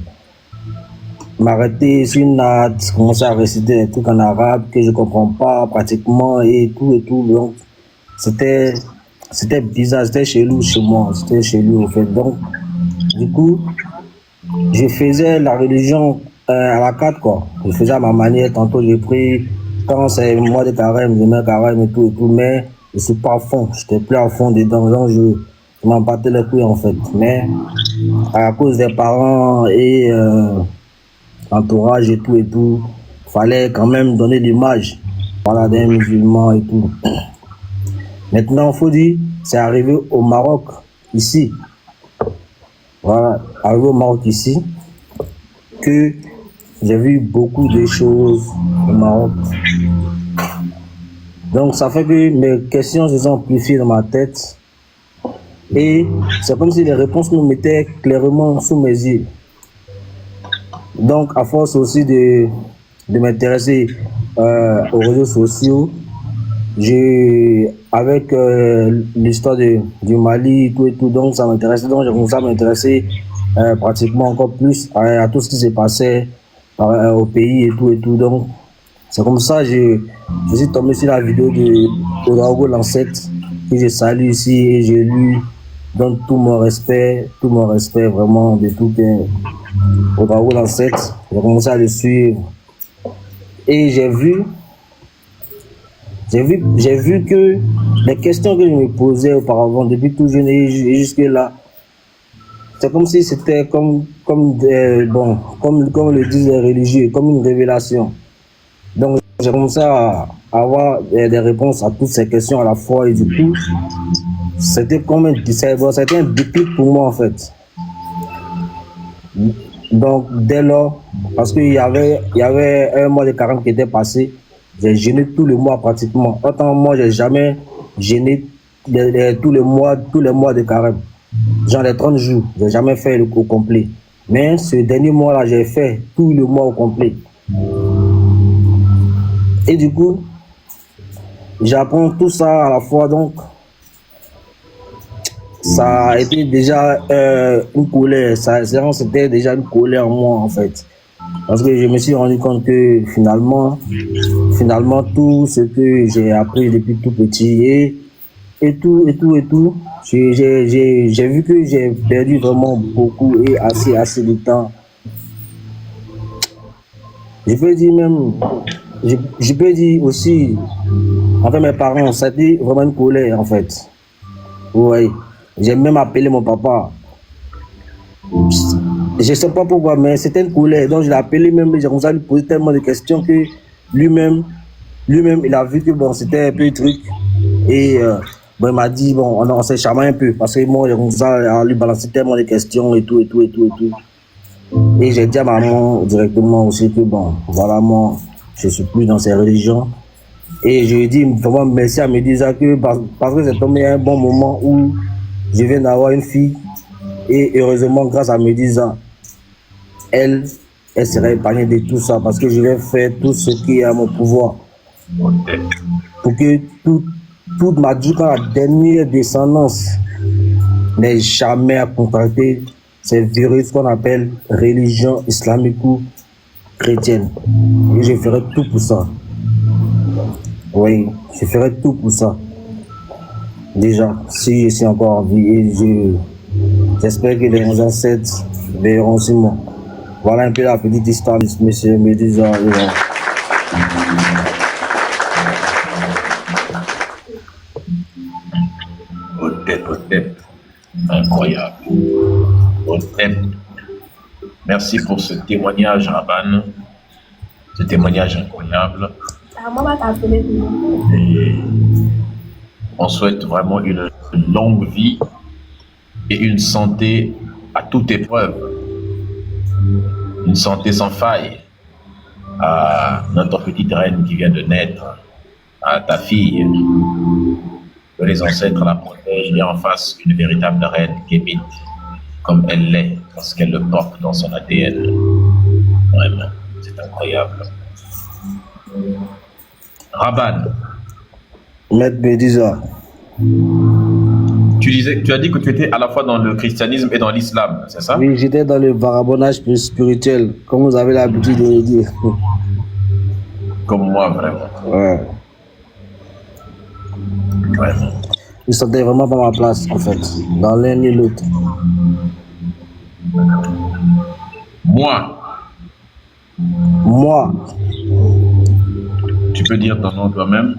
M'arrêter sur une natte, commencer à réciter des trucs en arabe que je comprends pas pratiquement et tout et tout. Donc, c'était bizarre, c'était chelou chez moi, c'était chelou en fait. Donc, du coup, je faisais la religion à la carte quoi. Je faisais à ma manière, tantôt j'ai pris, quand c'est le mois de carême, je mets carême et tout, mais je suis pas à fond, j'étais plus à fond dedans, donc je m'en battais les couilles en fait. Mais à cause des parents et entourage et tout, fallait quand même donner l'image, voilà, des musulmans et tout. Maintenant, il faut dire, c'est arrivé au Maroc, ici. Voilà, arrivé au Maroc ici, que j'ai vu beaucoup de choses au Maroc. Donc, ça fait que mes questions se sont amplifiées dans ma tête. Et c'est comme si les réponses me mettaient clairement sous mes yeux. Donc, à force aussi de m'intéresser aux réseaux sociaux, avec l'histoire du Mali et tout, donc ça m'intéressait. Donc, j'ai commencé à m'intéresser pratiquement encore plus à tout ce qui s'est passé au pays et tout. Donc, c'est comme ça que je suis tombé sur la vidéo de Oraogo Lancet, que je salue ici et j'ai lu. Donc, tout mon respect vraiment de tout Oraogo Lancet. J'ai commencé à le suivre et j'ai vu que les questions que je me posais auparavant, depuis tout jeune et jusque-là, c'est comme si c'était comme le disent les religieux, comme une révélation. Donc, j'ai commencé à avoir des réponses à toutes ces questions à la fois et du coup, c'était un déclic pour moi en fait. Donc, dès lors, parce qu'il y avait un mois de carême qui était passé, j'ai jeûné tout le mois pratiquement. Autant moi, j'ai jamais jeûné tous les mois de carême. Genre les 30 jours, j'ai jamais fait le cours complet. Mais ce dernier mois-là, j'ai fait tout le mois au complet. Et du coup, j'apprends tout ça à la fois, donc ça a été déjà une colère, c'était déjà une colère en moi en fait. Parce que je me suis rendu compte que finalement tout ce que j'ai appris depuis tout petit et tout, j'ai vu que j'ai perdu vraiment beaucoup et assez de temps. Je peux dire même, je peux dire aussi, enfin mes parents, ça a été vraiment une colère en fait. Oui, j'ai même appelé mon papa. Je ne sais pas pourquoi, mais c'était une colère. Donc je l'ai appelé même, j'ai commencé à lui poser tellement de questions que lui-même, il a vu que bon, c'était un peu le truc. Et bon, il m'a dit, bon, on s'est charmé un peu, parce que moi, j'ai commencé à lui balancer tellement de questions et tout. Et j'ai dit à maman directement aussi que bon, voilà, moi, je ne suis plus dans ces religions. Et je lui ai dit vraiment merci à me dire ça, que parce que c'est tombé un bon moment où je viens d'avoir une fille. Et heureusement, grâce à Médisa, elle sera épargnée de tout ça parce que je vais faire tout ce qui est à mon pouvoir pour que toute ma dernière descendance n'ait jamais à contracter ces virus qu'on appelle religion islamico-chrétienne. Et je ferai tout pour ça. Oui, je ferai tout pour ça. Déjà, si je suis encore en vie et j'espère que les ancêtres verront aussi moi. Voilà un peu la petite histoire de monsieur Médisa. Hotep. Incroyable. Hotep. Merci pour ce témoignage, Raban. Ce témoignage incroyable. Et on souhaite vraiment une longue vie et une santé à toute épreuve. Une santé sans faille à notre petite reine qui vient de naître, à ta fille. Que les ancêtres la protègent et en fassent une véritable reine kémite, comme elle l'est, parce qu'elle le porte dans son ADN. Vraiment, c'est incroyable. Raban, Maître Médisa. tu as dit que tu étais à la fois dans le christianisme et dans l'islam, c'est ça? Oui, j'étais dans le vagabondage spirituel, comme vous avez l'habitude de le dire. Comme moi, vraiment. Ouais. Vraiment. Je ne sentais vraiment pas ma place, en fait, dans l'un ni l'autre. Moi, Moi, tu peux dire ton nom toi-même.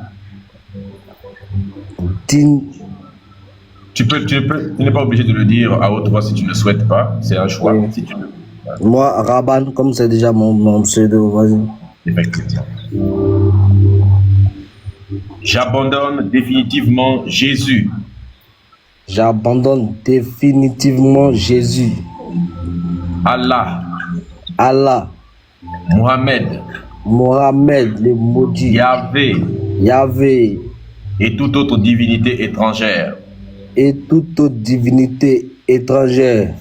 Tin, Tu n'es pas obligé de le dire à haute voix si tu ne souhaites pas. C'est un choix. Oui. Si tu veux. moi, Raban, comme c'est déjà mon pseudo, vas-y. Effectivement. J'abandonne définitivement Jésus, J'abandonne définitivement Jésus, Allah, Allah, Mohamed, Mohamed, le maudit, Yahvé Yahvé et toute autre divinité étrangère. et toute autre divinité étrangère.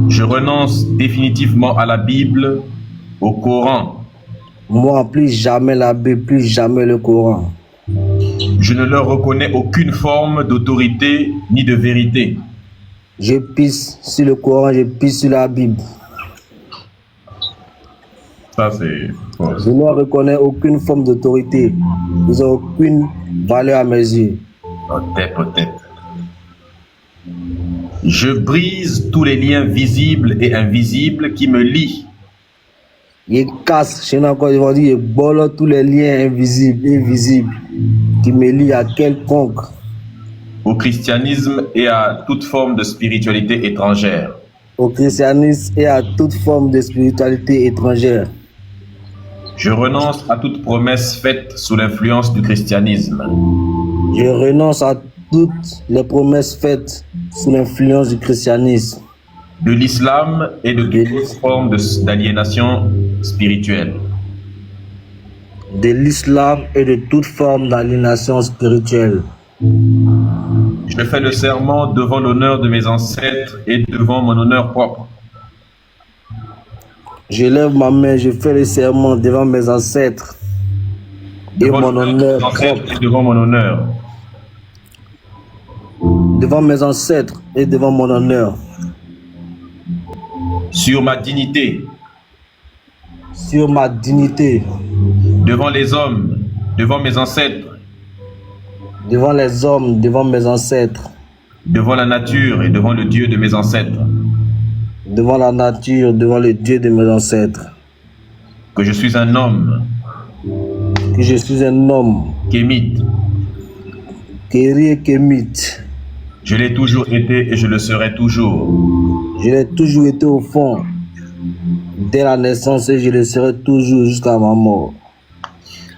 Je renonce définitivement à la Bible, au Coran. Moi, plus jamais la Bible, plus jamais le Coran. Je ne leur reconnais aucune forme d'autorité ni de vérité. Je pisse sur le Coran, je pisse sur la Bible. Ça, c'est faux. Je ne reconnais aucune forme d'autorité. Ils n'ont aucune valeur à mes yeux. Peut-être. Je brise tous les liens visibles et invisibles qui me lient. Il casse, chez nous encore, ils vont dire, il bolo tous les liens invisibles et visibles qui me lient à quelconque. Au christianisme et à toute forme de spiritualité étrangère. Au christianisme et à toute forme de spiritualité étrangère. Je renonce à toute promesse faite sous l'influence du christianisme. Je renonce à toutes les promesses faites sous l'influence du christianisme, De l'islam et de toute forme d'aliénation spirituelle. de l'islam et de toute forme d'aliénation spirituelle. Je fais le serment devant l'honneur de mes ancêtres et devant mon honneur propre. Je lève ma main, je fais le serment devant mes ancêtres et Devant mon l'honneur de honneur mes ancêtres propre. et devant mon honneur. Devant mes ancêtres et devant mon honneur. Sur ma dignité, Sur ma dignité, devant les hommes, devant mes ancêtres, devant les hommes, devant mes ancêtres, devant la nature et devant le Dieu de mes ancêtres. devant la nature, devant le Dieu de mes ancêtres. Que je suis un homme, Que je suis un homme, kémite. guerrier kémite. Je l'ai toujours été et je le serai toujours. Je l'ai toujours été au fond, dès la naissance, et je le serai toujours jusqu'à ma mort.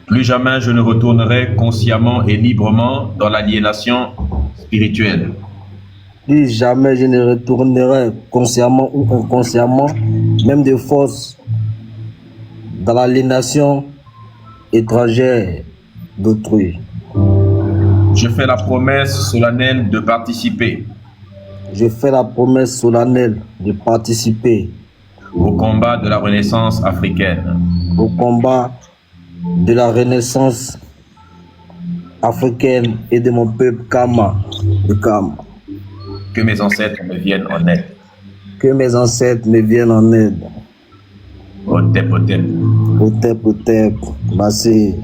Plus jamais je ne retournerai consciemment et librement dans l'aliénation spirituelle. Plus jamais je ne retournerai consciemment ou inconsciemment, même de force, dans l'aliénation étrangère d'autrui. Je fais la promesse solennelle de participer Je fais la promesse solennelle de participer au combat de la Renaissance africaine. au combat de la Renaissance africaine et de mon peuple Kama, de Kama. Que mes ancêtres me viennent en aide. Que mes ancêtres me viennent en aide. Otep, Otep, Bassé.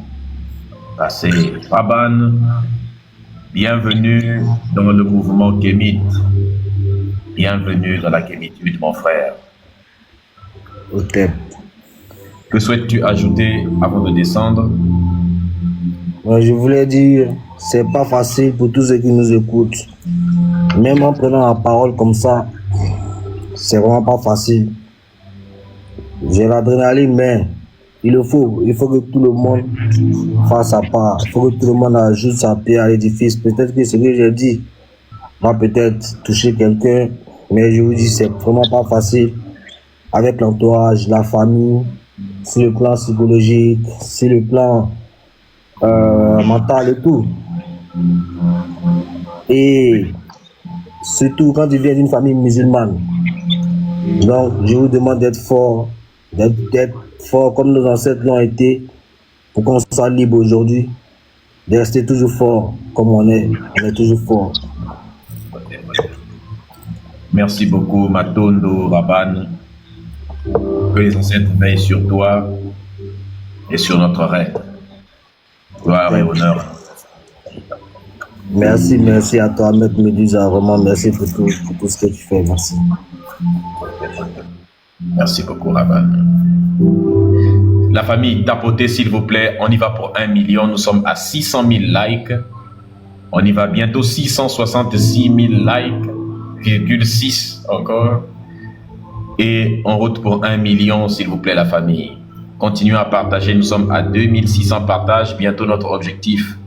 Passé. Raban, bienvenue dans le mouvement kémite. Bienvenue dans la kémitude, mon frère. Otep. Que souhaites-tu ajouter avant de descendre? Ouais, je voulais dire, c'est pas facile pour tous ceux qui nous écoutent. Même en prenant la parole comme ça, c'est vraiment pas facile. J'ai l'adrénaline, mais Il le faut. Il faut que tout le monde fasse sa part. Il faut que tout le monde ajoute sa pierre à l'édifice. Peut-être que ce que j'ai dit va peut-être toucher quelqu'un, mais je vous dis, c'est vraiment pas facile avec l'entourage, la famille, sur le plan psychologique, sur le plan mental et tout. Et surtout quand tu viens d'une famille musulmane. Donc, je vous demande d'être fort, d'être fort comme nos ancêtres l'ont été, pour qu'on soit libre aujourd'hui, de rester toujours fort comme on est toujours fort. Merci beaucoup, Matondo Raban. Que les ancêtres veillent sur toi et sur notre règne. Gloire et honneur. Merci à toi, Maître Medusa. Vraiment, merci pour tout ce que tu fais. Merci. Merci beaucoup, Raban. La famille, tapotez s'il vous plaît. On y va pour 1 million. Nous sommes à 600 000 likes. On y va bientôt 666 000 likes, ,6 encore. Et en route pour 1 million, s'il vous plaît, la famille. Continuez à partager. Nous sommes à 2600 partages. Bientôt, notre objectif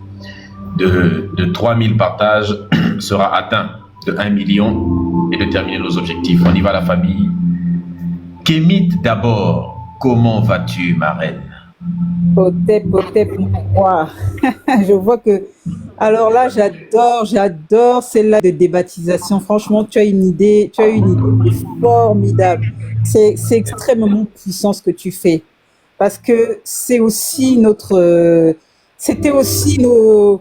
de 3000 partages sera atteint, de 1 million, et de terminer nos objectifs. On y va, la famille. Kémit d'abord, comment vas-tu, ma reine? Potep, moi. Je vois que... Alors là, j'adore celle-là de débaptisation. Franchement, tu as une idée formidable. C'est extrêmement puissant ce que tu fais. Parce que c'est aussi c'était aussi nos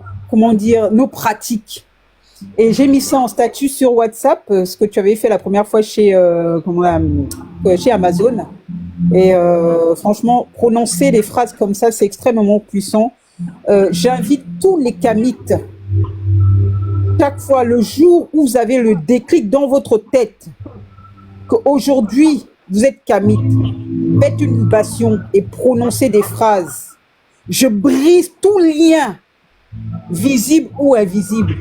pratiques. Et j'ai mis ça en statut sur WhatsApp, ce que tu avais fait la première fois chez Amazon. Et franchement, prononcer des phrases comme ça, c'est extrêmement puissant. J'invite tous les kamites, chaque fois, le jour où vous avez le déclic dans votre tête, qu'aujourd'hui, vous êtes kamite, faites une libation et prononcez des phrases. Je brise tout lien, visible ou invisible,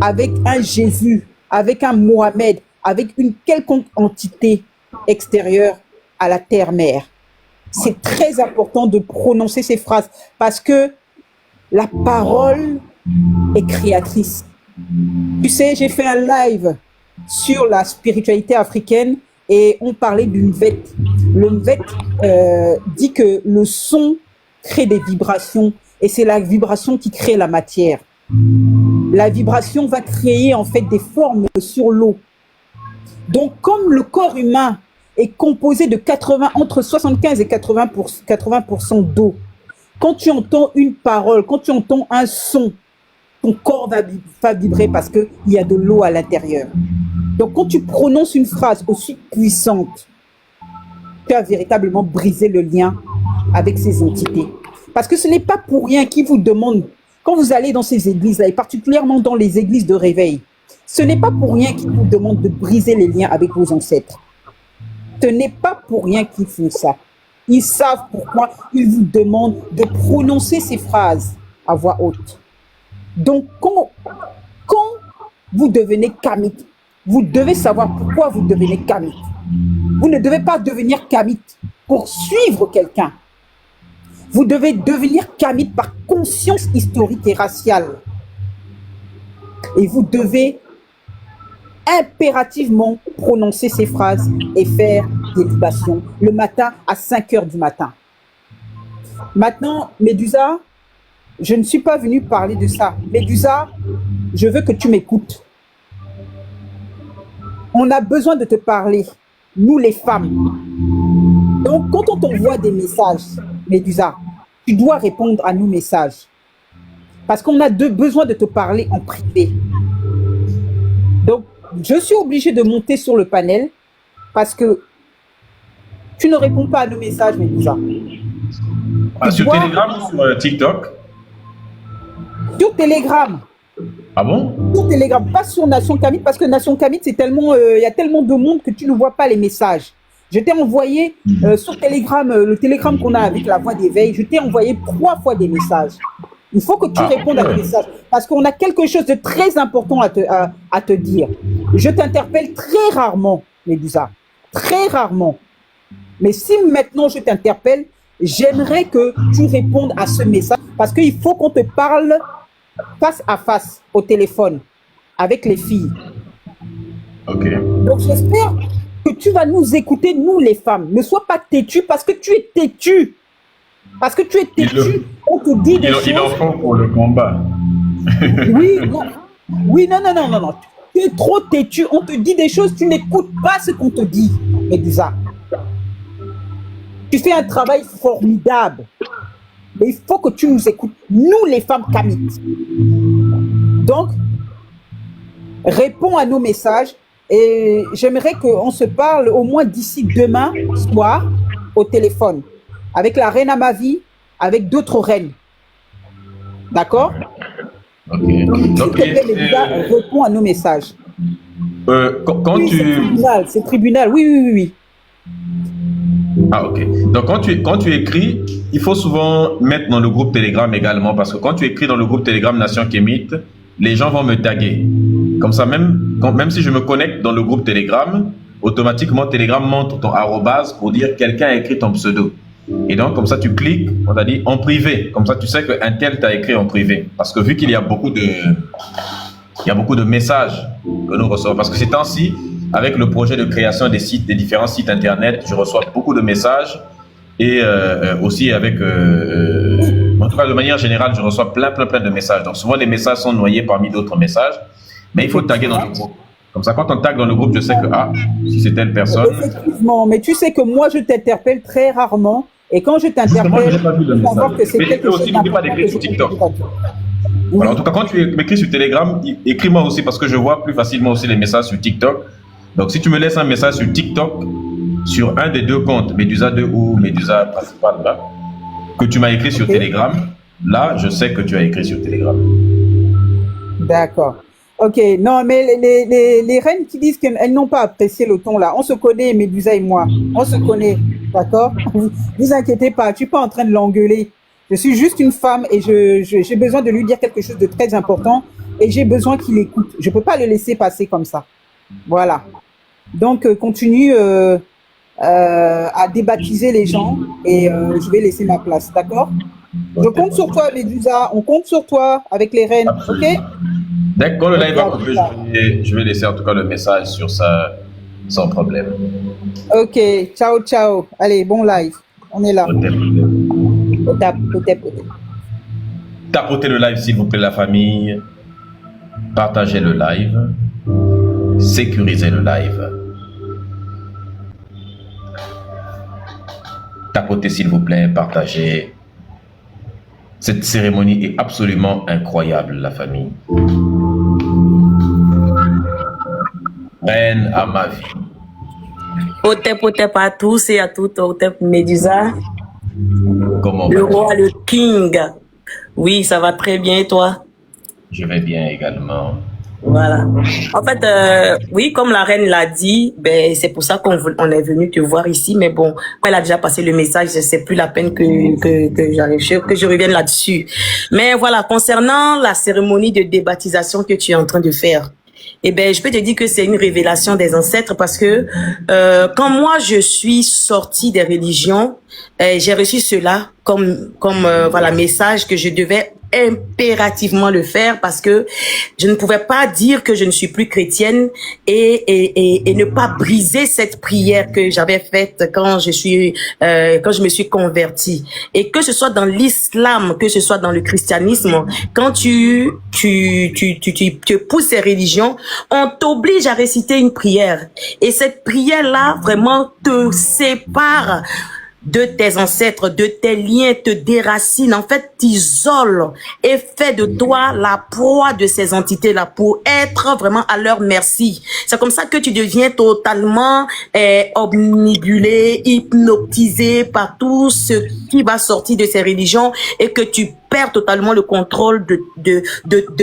avec un Jésus, avec un Mohamed, avec une quelconque entité extérieure à la terre-mère. C'est très important de prononcer ces phrases parce que la parole est créatrice. Tu sais, j'ai fait un live sur la spiritualité africaine et on parlait du Nvet. Le Nvet dit que le son crée des vibrations et c'est la vibration qui crée la matière. La vibration va créer en fait des formes sur l'eau. Donc, comme le corps humain est composé de entre 75 et 80% d'eau, quand tu entends une parole, quand tu entends un son, ton corps va vibrer parce qu'il y a de l'eau à l'intérieur. Donc, quand tu prononces une phrase aussi puissante, tu as véritablement brisé le lien avec ces entités. Parce que ce n'est pas pour rien qu'ils vous demandent, quand vous allez dans ces églises-là, et particulièrement dans les églises de réveil, ce n'est pas pour rien qu'ils vous demandent de briser les liens avec vos ancêtres. Ce n'est pas pour rien qu'ils font ça. Ils savent pourquoi ils vous demandent de prononcer ces phrases à voix haute. Donc, quand vous devenez kamite, vous devez savoir pourquoi vous devenez kamite. Vous ne devez pas devenir kamite pour suivre quelqu'un. Vous devez devenir kamite par conscience historique et raciale. Et vous devez impérativement prononcer ces phrases et faire des libations le matin à 5 h du matin. Maintenant, Medusa, je ne suis pas venue parler de ça. Medusa, je veux que tu m'écoutes. On a besoin de te parler, nous les femmes. Donc, quand on t'envoie des messages, Medusa, tu dois répondre à nos messages. Parce qu'on a besoin de te parler en privé. Donc, je suis obligée de monter sur le panel parce que tu ne réponds pas à nos messages, Medusa. Sur Telegram ou sur TikTok? Sur Telegram. Ah bon? Sur Telegram, pas sur Nation Kamite, parce que Nation Kamite, c'est tellement, y a tellement de monde que tu ne vois pas les messages. Je t'ai envoyé sur Telegram, le Telegram qu'on a avec la voix d'éveil, je t'ai envoyé 3 fois des messages. Il faut que tu répondes à tes messages, parce qu'on a quelque chose de très important à te dire. Je t'interpelle très rarement, Medusa, très rarement. Mais si maintenant je t'interpelle, j'aimerais que tu répondes à ce message parce qu'il faut qu'on te parle face à face au téléphone avec les filles. Ok. Donc j'espère que tu vas nous écouter, nous les femmes. Ne sois pas têtu parce que tu es têtu. Parce que tu es têtu, on te dit des choses. Il en faut pour le combat. Oui, non. Oui, non. Tu es trop têtu, on te dit des choses, tu n'écoutes pas ce qu'on te dit, Medusa. Tu fais un travail formidable. Mais il faut que tu nous écoutes, nous les femmes kamites. Donc, réponds à nos messages et j'aimerais qu'on se parle au moins d'ici demain soir au téléphone avec la reine à ma vie, avec d'autres reines. D'accord? Ok. Donc, Donc, réponds à nos messages. quand Oui, tu... c'est tribunal, oui. Ah, ok. Donc, quand tu écris, il faut souvent mettre dans le groupe Telegram également, parce que quand tu écris dans le groupe Telegram Nation Kémite, les gens vont me taguer. Comme ça, même si je me connecte dans le groupe Telegram, automatiquement, Telegram montre ton arrobase pour dire quelqu'un a écrit ton pseudo. Et donc, comme ça, tu cliques, on t'a dit en privé. Comme ça, tu sais qu'un tel t'a écrit en privé. Parce que vu qu'il y a beaucoup de messages que nous recevons, parce que ces temps-ci, avec le projet de création des différents sites internet, je reçois beaucoup de messages et aussi avec, en tout cas de manière générale, je reçois plein de messages. Donc souvent les messages sont noyés parmi d'autres messages, mais il faut taguer dans le groupe. Comme ça, quand on tag dans le groupe, je sais que si c'est telle personne. Effectivement, mais tu sais que moi je t'interpelle très rarement et quand je t'interpelle, tu vas voir que c'est quelque chose aussi, n'oublie pas d'écrire sur TikTok. Voilà, en tout cas, quand tu m'écris sur Telegram, écris-moi aussi parce que je vois plus facilement aussi les messages sur TikTok. Donc, si tu me laisses un message sur TikTok, sur un des deux comptes, Medusa 2 ou Medusa principal, là, que tu m'as écrit sur Telegram, là, je sais que tu as écrit sur Telegram. D'accord. Ok, non, mais les reines qui disent qu'elles n'ont pas apprécié le ton, là, on se connaît, Medusa et moi, on se connaît, d'accord? Vous inquiétez pas, je suis pas en train de l'engueuler. Je suis juste une femme et j'ai besoin de lui dire quelque chose de très important et j'ai besoin qu'il écoute. Je peux pas le laisser passer comme ça. Voilà. Donc, continue à débaptiser les gens et je vais laisser ma place, d'accord? Je compte sur toi, Medusa. On compte sur toi avec les reines, ok? Dès que le live va couper, je vais laisser en tout cas le message sur ça sans problème. Ok, ciao. Allez, bon live. On est là. Tapotez le live, s'il vous plaît, la famille. Partagez le live. Sécurisez le live. Tapotez, s'il vous plaît, partagez. Cette cérémonie est absolument incroyable, la famille. Reine à ma vie. Otep à tous et à toutes, Otep Medusa. Comment le roi, le king. Oui, ça va très bien et toi? Je vais bien également. Voilà. En fait, oui, comme la reine l'a dit, ben c'est pour ça qu'on est venu te voir ici. Mais bon, quand elle a déjà passé le message, c'est plus la peine que je revienne là-dessus. Mais voilà, concernant la cérémonie de débaptisation que tu es en train de faire, eh ben, je peux te dire que c'est une révélation des ancêtres parce que quand moi je suis sortie des religions, j'ai reçu cela comme voilà message que je devais impérativement le faire parce que je ne pouvais pas dire que je ne suis plus chrétienne et ne pas briser cette prière que j'avais faite quand je me suis convertie. Et que ce soit dans l'islam, que ce soit dans le christianisme, quand tu pousses ces religions, on t'oblige à réciter une prière. Et cette prière-là, vraiment, te sépare de tes ancêtres, de tes liens, te déracine, en fait, t'isole et fait de toi la proie de ces entités-là pour être vraiment à leur merci. C'est comme ça que tu deviens totalement omnibulé, hypnotisé par tout ce qui va sortir de ces religions et que tu perds totalement le contrôle de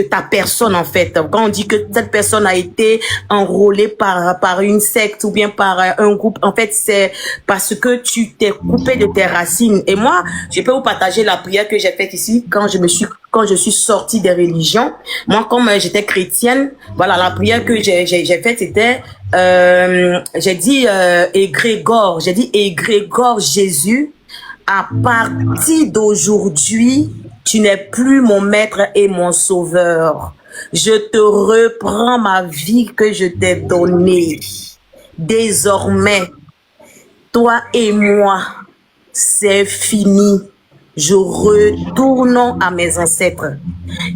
ta personne, en fait. Quand on dit que cette personne a été enrôlée par une secte ou bien par un groupe, en fait, c'est parce que tu t'es coupé de tes racines. Et moi, je peux vous partager la prière que j'ai faite ici quand je suis sortie des religions. Moi, comme j'étais chrétienne, voilà, la prière que j'ai faite, c'était, j'ai dit égrégore Jésus à partir d'aujourd'hui, tu n'es plus mon maître et mon sauveur. Je te reprends ma vie que je t'ai donnée. Désormais, toi et moi, c'est fini. Je retourne à mes ancêtres.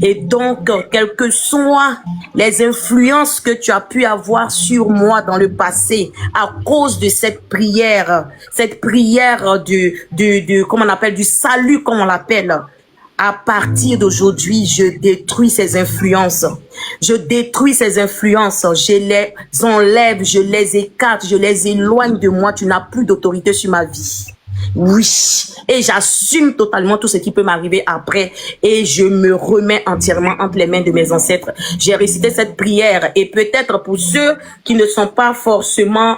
Et donc, quelles que soient les influences que tu as pu avoir sur moi dans le passé, à cause de cette prière comment on appelle, du salut, comme on l'appelle, à partir d'aujourd'hui, je détruis ces influences. Je détruis ces influences. Je les enlève, je les écarte, je les éloigne de moi. Tu n'as plus d'autorité sur ma vie. Oui, et j'assume totalement tout ce qui peut m'arriver après et je me remets entièrement entre les mains de mes ancêtres. J'ai récité cette prière et peut-être pour ceux qui ne sont pas forcément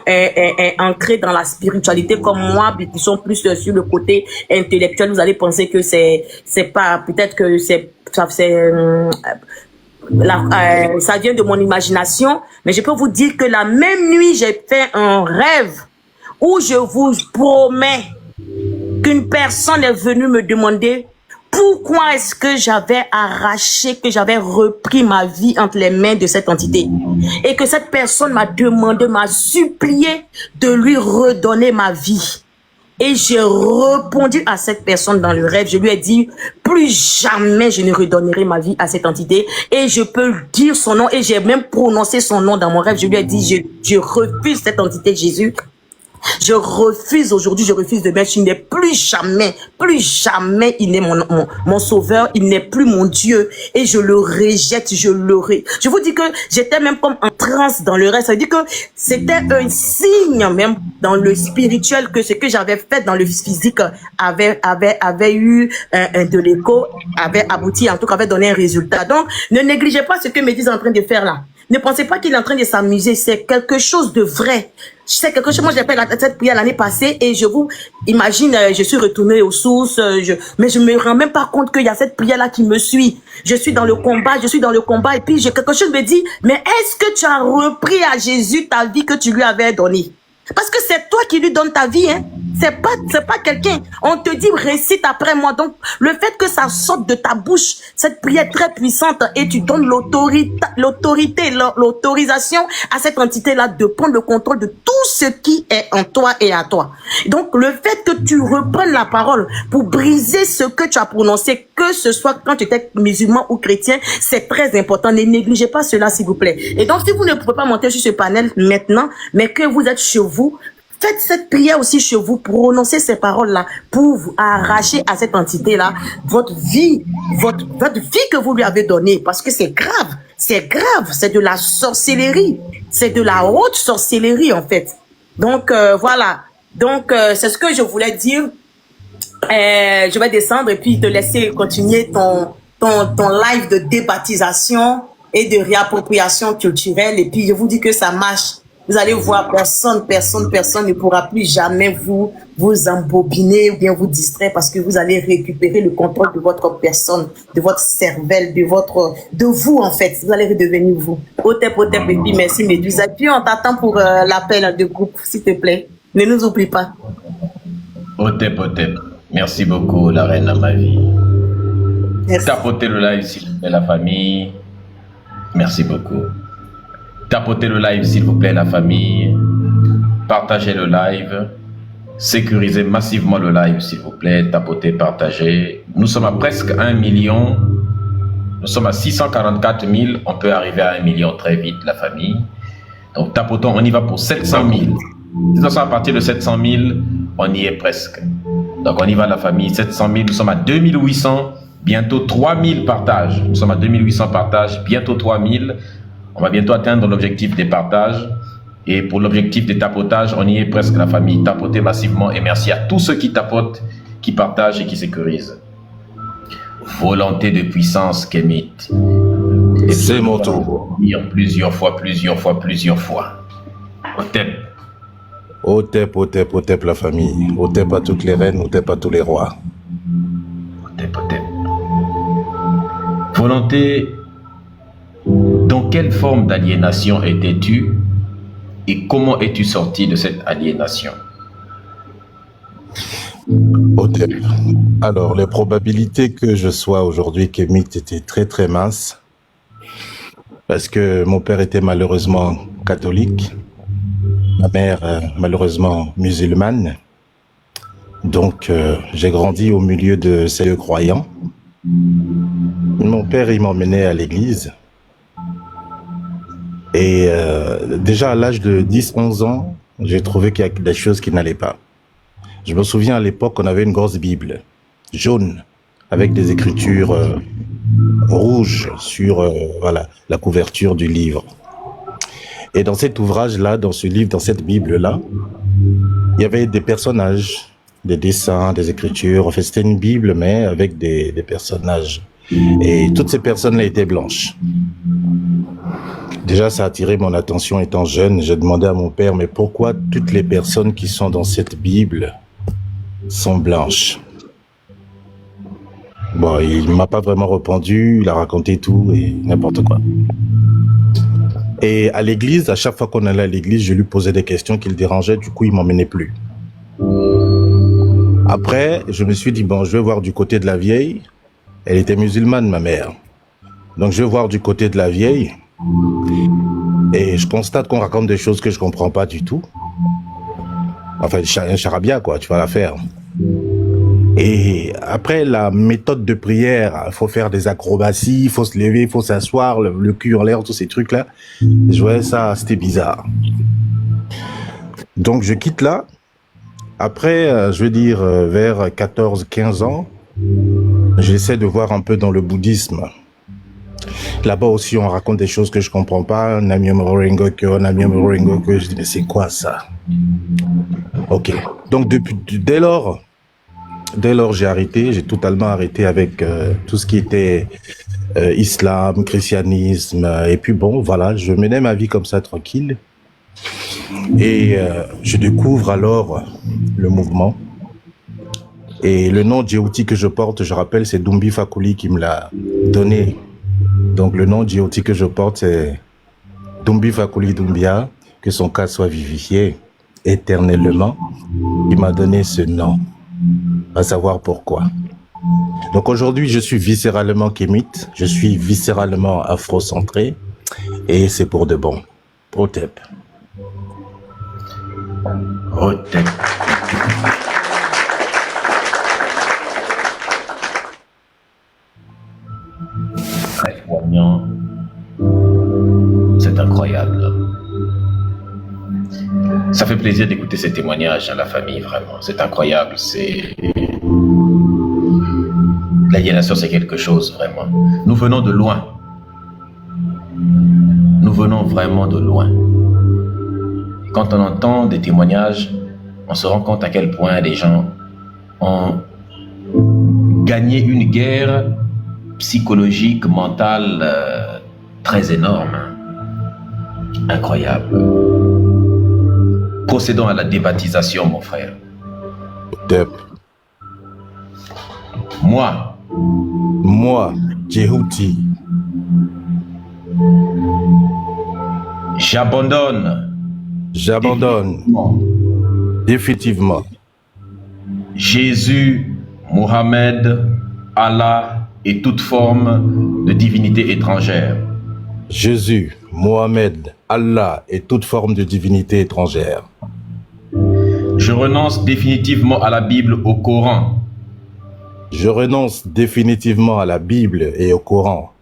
ancrés dans la spiritualité comme moi, mais qui sont plus sur le côté intellectuel, vous allez penser que c'est pas, peut-être que ça vient de mon imagination, mais je peux vous dire que la même nuit, j'ai fait un rêve où je vous promets qu'une personne est venue me demander pourquoi est-ce que j'avais arraché, que j'avais repris ma vie entre les mains de cette entité. Et que cette personne m'a demandé, m'a supplié de lui redonner ma vie. Et j'ai répondu à cette personne dans le rêve. Je lui ai dit, plus jamais je ne redonnerai ma vie à cette entité. Et je peux dire son nom et j'ai même prononcé son nom dans mon rêve. Je lui ai dit, je refuse cette entité, Jésus. Je refuse aujourd'hui, je refuse de mettre, il n'est plus jamais, il n'est mon sauveur, il n'est plus mon Dieu et je le rejette, je vous dis que j'étais même comme en transe dans le reste, ça veut dire que c'était un signe même dans le spirituel que ce que j'avais fait dans le physique avait eu de l'écho, avait abouti, en tout cas avait donné un résultat. Donc, ne négligez pas ce que Médis est en train de faire là. Ne pensez pas qu'il est en train de s'amuser, c'est quelque chose de vrai. C'est quelque chose, moi j'ai fait cette prière l'année passée et je vous imagine, je suis retournée aux sources, mais je me rends même pas compte qu'il y a cette prière là qui me suit. Je suis dans le combat et puis quelque chose me dit, mais est-ce que tu as repris à Jésus ta vie que tu lui avais donnée? Parce que c'est toi qui lui donnes ta vie, hein. C'est pas quelqu'un. On te dit, récite après moi. Donc, le fait que ça sorte de ta bouche, cette prière très puissante, et tu donnes l'autorisation à cette entité-là de prendre le contrôle de tout ce qui est en toi et à toi. Donc, le fait que tu reprennes la parole pour briser ce que tu as prononcé, que ce soit quand tu étais musulman ou chrétien, c'est très important. Ne négligez pas cela, s'il vous plaît. Et donc, si vous ne pouvez pas monter sur ce panel maintenant, mais que vous êtes chez vous, faites cette prière aussi chez vous, prononcez ces paroles-là pour vous arracher à cette entité-là votre vie que vous lui avez donnée, parce que c'est grave, c'est de la sorcellerie, c'est de la haute sorcellerie en fait. Donc voilà, donc c'est ce que je voulais dire. Je vais descendre et puis te laisser continuer ton live de débaptisation et de réappropriation culturelle et puis je vous dis que ça marche. Vous allez voir, personne ne pourra plus jamais vous embobiner ou bien vous distraire parce que vous allez récupérer le contrôle de votre personne, de votre cervelle, de vous en fait. Vous allez redevenir vous. Otep, et puis merci Médusa. Et puis on t'attend pour l'appel de groupe, s'il te plaît. Ne nous oublie pas. Otep. Merci beaucoup, la reine de ma vie. Merci. Tapotez le live s'il vous plaît, la famille. Merci beaucoup. Tapotez le live s'il vous plaît, la famille. Partagez le live. Sécurisez massivement le live s'il vous plaît. Tapotez, partagez. Nous sommes à presque 1 million. Nous sommes à 644 000. On peut arriver à 1 million très vite, la famille. Donc tapotons, on y va pour 700 000. De toute façon, à partir de 700 000, on y est presque. Donc on y va, la famille. 700 000, nous sommes à 2800. Bientôt 3000 partages. Nous sommes à 2800 partages. Bientôt 3000. On va bientôt atteindre l'objectif des partages. Et pour l'objectif des tapotages, on y est presque, la famille. Tapotez massivement. Et merci à tous ceux qui tapotent, qui partagent et qui sécurisent. Volonté de puissance, Kémit. C'est mon tour. Plusieurs fois. Otep, la famille. Otep à toutes les reines, Otep à tous les rois. Otep. Volonté. Dans quelle forme d'aliénation étais-tu et comment es-tu sorti de cette aliénation? Hotep. Alors, les probabilités que je sois aujourd'hui kémite étaient très très minces, parce que mon père était malheureusement catholique, ma mère malheureusement musulmane, donc j'ai grandi au milieu de ces deux croyants. Mon père, il m'emmenait à l'église, et déjà à l'âge de 10-11 ans, j'ai trouvé qu'il y a des choses qui n'allaient pas. Je me souviens à l'époque, on avait une grosse Bible jaune avec des écritures rouges sur voilà, la couverture du livre. Et dans cet ouvrage-là, dans ce livre, dans cette Bible-là, il y avait des personnages, des dessins, des écritures. En fait, c'était une Bible, mais avec des personnages. Et toutes ces personnes-là étaient blanches. Déjà, ça a attiré mon attention étant jeune. J'ai demandé à mon père, mais pourquoi toutes les personnes qui sont dans cette Bible sont blanches? Bon, il m'a pas vraiment répondu, il a raconté tout et n'importe quoi. Et à l'église, à chaque fois qu'on allait à l'église, je lui posais des questions qui le dérangeaient, du coup, il m'emmenait plus. Après, je me suis dit, bon, je vais voir du côté de la vieille. Elle était musulmane, ma mère. Donc, je vais voir du côté de la vieille. Et je constate qu'on raconte des choses que je comprends pas du tout. Enfin, un charabia, quoi, tu vas la faire. Et après, la méthode de prière, il faut faire des acrobaties, il faut se lever, il faut s'asseoir, le cul en l'air, tous ces trucs-là. Je voyais ça, c'était bizarre. Donc, je quitte là. Après, je veux dire, vers 14-15 ans, j'essaie de voir un peu dans le bouddhisme. Là-bas aussi, on raconte des choses que je comprends pas. Namyoho Renge-kyo, Namyoho Renge-kyo. Je dis, mais c'est quoi ça? Ok. Donc, dès lors, j'ai arrêté. J'ai totalement arrêté avec tout ce qui était islam, christianisme. Et puis bon, voilà, je menais ma vie comme ça, tranquille. Et je découvre alors le mouvement. Et le nom Djéhouti que je porte, je rappelle, c'est Dumbi Fakuli qui me l'a donné. Donc le nom Djéhouti que je porte, c'est Dumbi Fakuli Dumbia, que son cas soit vivifié éternellement. Il m'a donné ce nom, à savoir pourquoi. Donc aujourd'hui, je suis viscéralement kémite, je suis viscéralement afrocentré, et c'est pour de bon. Hotep. Hotep. Très poignant. C'est incroyable. Ça fait plaisir d'écouter ces témoignages à la famille, vraiment. C'est incroyable. L'aliénation, c'est quelque chose, vraiment. Nous venons de loin. Nous venons vraiment de loin. Et quand on entend des témoignages, on se rend compte à quel point les gens ont gagné une guerre psychologique, mentale très énorme. Incroyable. Procédons à la débaptisation, mon frère. Hotep. Moi, Djéhouti. J'abandonne. Définitivement. Jésus, Mohamed, Allah et toute forme de divinité étrangère. Jésus, Mohamed, Allah et toute forme de divinité étrangère. Je renonce définitivement à la Bible, au Coran. Je renonce définitivement à la Bible et au Coran.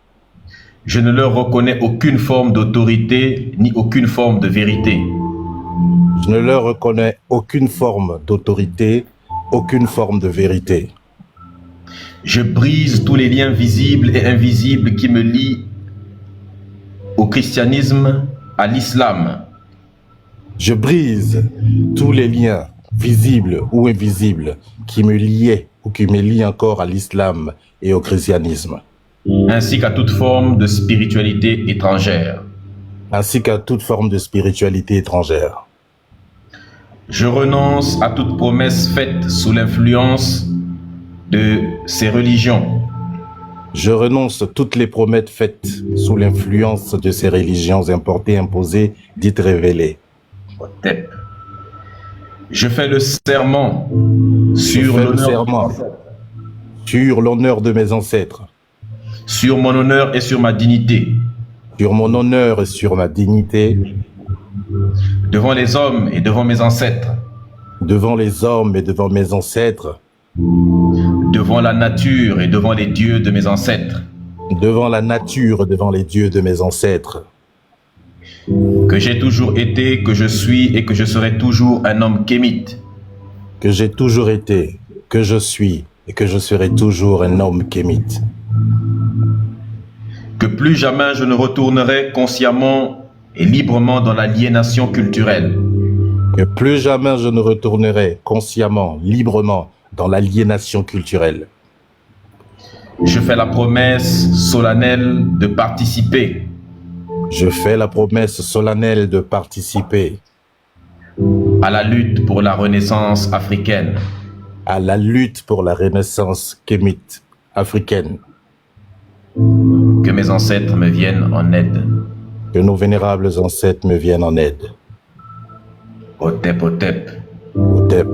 Je ne leur reconnais aucune forme d'autorité ni aucune forme de vérité. Je ne leur reconnais aucune forme d'autorité, aucune forme de vérité. Je brise tous les liens visibles et invisibles qui me lient au christianisme, à l'islam. Je brise tous les liens visibles ou invisibles qui me liaient ou qui me lient encore à l'islam et au christianisme. Ainsi qu'à toute forme de spiritualité étrangère. Je renonce à toute promesse faite sous l'influence de ces religions. Je renonce à toutes les promesses faites sous l'influence de ces religions importées, imposées, dites révélées. Je fais le serment sur l'honneur de mes ancêtres, sur mon honneur et sur ma dignité, sur mon honneur et sur ma dignité, devant les hommes et devant mes ancêtres, devant les hommes et devant mes ancêtres, devant la nature et devant les dieux de mes ancêtres, devant la nature et devant les dieux de mes ancêtres, que j'ai toujours été, que je suis et que je serai toujours un homme kémite, que j'ai toujours été, que je suis et que je serai toujours un homme kémite, que plus jamais je ne retournerai consciemment et librement dans l'aliénation culturelle, que plus jamais je ne retournerai consciemment, librement dans l'aliénation culturelle. Je fais la promesse solennelle de participer. Je fais la promesse solennelle de participer à la lutte pour la renaissance africaine. À la lutte pour la renaissance kémite africaine. Que mes ancêtres me viennent en aide. Que nos vénérables ancêtres me viennent en aide. Otep, Otep. Otep.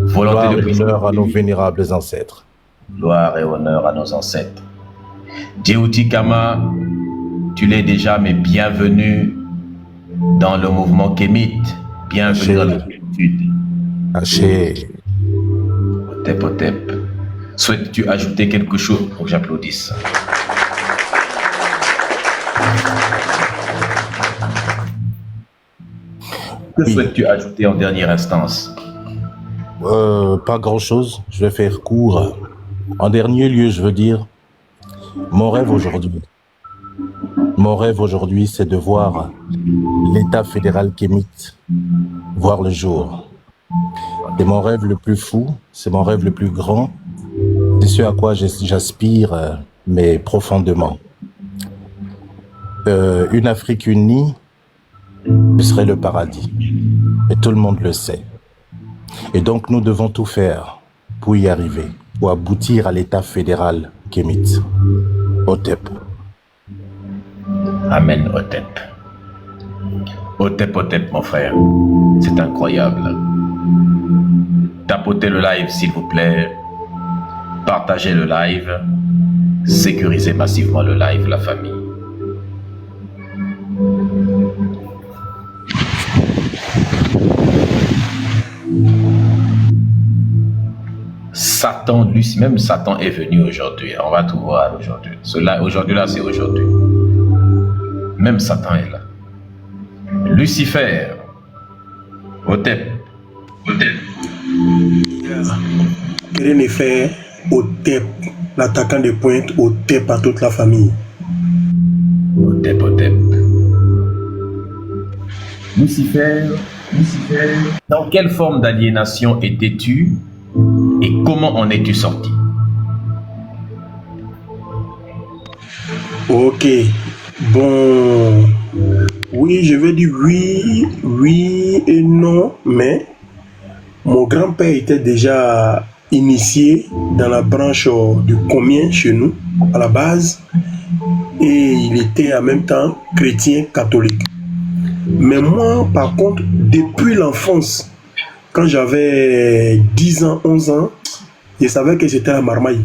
Volonté de puissance. Gloire à nos vénérables ancêtres. Gloire et honneur à nos ancêtres. Djéouti Kama, tu l'es déjà, mais bienvenue dans le mouvement kémite. Bienvenue dans la plénitude. Haché. Otep, Otep. Souhaites-tu ajouter quelque chose pour que j'applaudisse? Que souhaites-tu ajouter en dernière instance? Pas grand-chose. Je vais faire court. En dernier lieu, je veux dire, mon rêve aujourd'hui, c'est de voir l'État fédéral kémite voir le jour. C'est mon rêve le plus fou, c'est mon rêve le plus grand, c'est ce à quoi j'aspire, mais profondément. Une Afrique unie, ce serait le paradis, et tout le monde le sait. Et donc nous devons tout faire pour y arriver, pour aboutir à l'État fédéral kémite. Otep. Amen, Otep. Otep, Otep, mon frère. C'est incroyable. Tapotez le live, s'il vous plaît. Partagez le live. Sécurisez massivement le live, la famille. Satan, lui, même Satan est venu aujourd'hui. On va tout voir aujourd'hui. Aujourd'hui là, c'est aujourd'hui. Même Satan est là. Lucifer. Otep. Otep. Quel est l'effet Otep, l'attaquant de pointe, Otep à toute la famille? Otep, Otep. Lucifer. Dans quelle forme d'aliénation étais-tu et comment en es-tu sorti? Ok. Bon. Oui, je vais dire oui et non, mais mon grand-père était déjà initié dans la branche du Comien chez nous, à la base, et il était en même temps chrétien catholique. Mais moi, par contre, depuis l'enfance, quand j'avais 10 ans, 11 ans, je savais que j'étais à marmaille.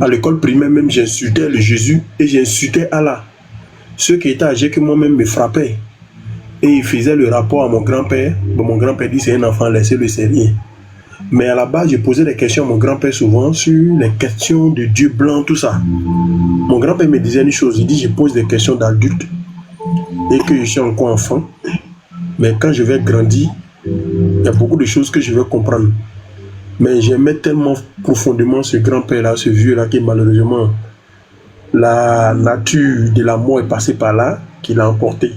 À l'école primaire même, j'insultais le Jésus et j'insultais Allah. Ceux qui étaient âgés que moi-même me frappaient. Et ils faisaient le rapport à mon grand-père. Bon, mon grand-père dit c'est un enfant, laissez-le, c'est rien. Mais à la base, je posais des questions à mon grand-père souvent sur les questions de Dieu blanc, tout ça. Mon grand-père me disait une chose, il dit je pose des questions d'adulte et que je suis encore enfant. Mais quand je vais grandir, il y a beaucoup de choses que je vais comprendre. Mais j'aimais tellement profondément ce grand-père-là, ce vieux-là, qui malheureusement, la nature de la mort est passée par là, qui l'a emporté.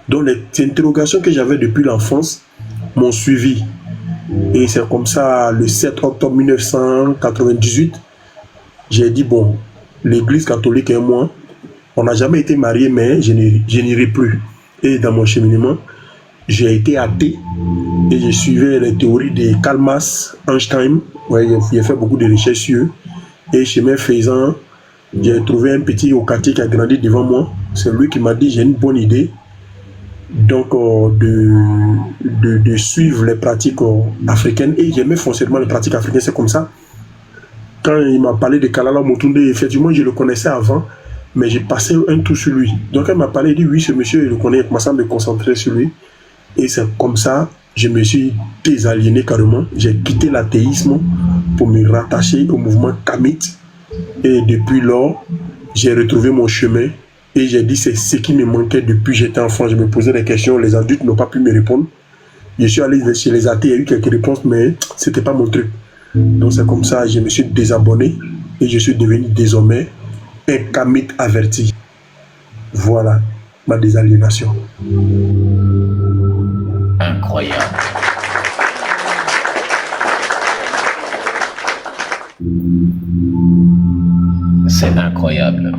Donc les interrogations que j'avais depuis l'enfance m'ont suivi. Et c'est comme ça, le 7 octobre 1998, j'ai dit, bon, l'église catholique et moi, on n'a jamais été mariés, mais je n'irai plus. Et dans mon cheminement, j'ai été athée et je suivais les théories de Karl Marx, Einstein. Ouais, j'ai fait beaucoup de recherches sur eux. Et chemin faisant, j'ai trouvé un petit Okati qui a grandi devant moi. C'est lui qui m'a dit, j'ai une bonne idée. donc de suivre les pratiques africaines, et j'aimais foncièrement les pratiques africaines. C'est comme ça, quand il m'a parlé de Kalala Motunde, effectivement je le connaissais avant, mais j'ai passé un tour sur lui. Donc elle m'a parlé, il dit oui, ce monsieur, je le connais, il commence à me concentrer sur lui, et c'est comme ça je me suis désaliéné carrément. J'ai quitté l'athéisme pour me rattacher au mouvement kamite, et depuis lors j'ai retrouvé mon chemin. Et j'ai dit, c'est ce qui me manquait depuis que j'étais enfant. Je me posais des questions, les adultes n'ont pas pu me répondre. Je suis allé chez les athées, il y a eu quelques réponses, mais ce n'était pas mon truc. Donc c'est comme ça, je me suis désabonné et je suis devenu désormais un kamite averti. Voilà ma désaliénation. Incroyable. C'est incroyable.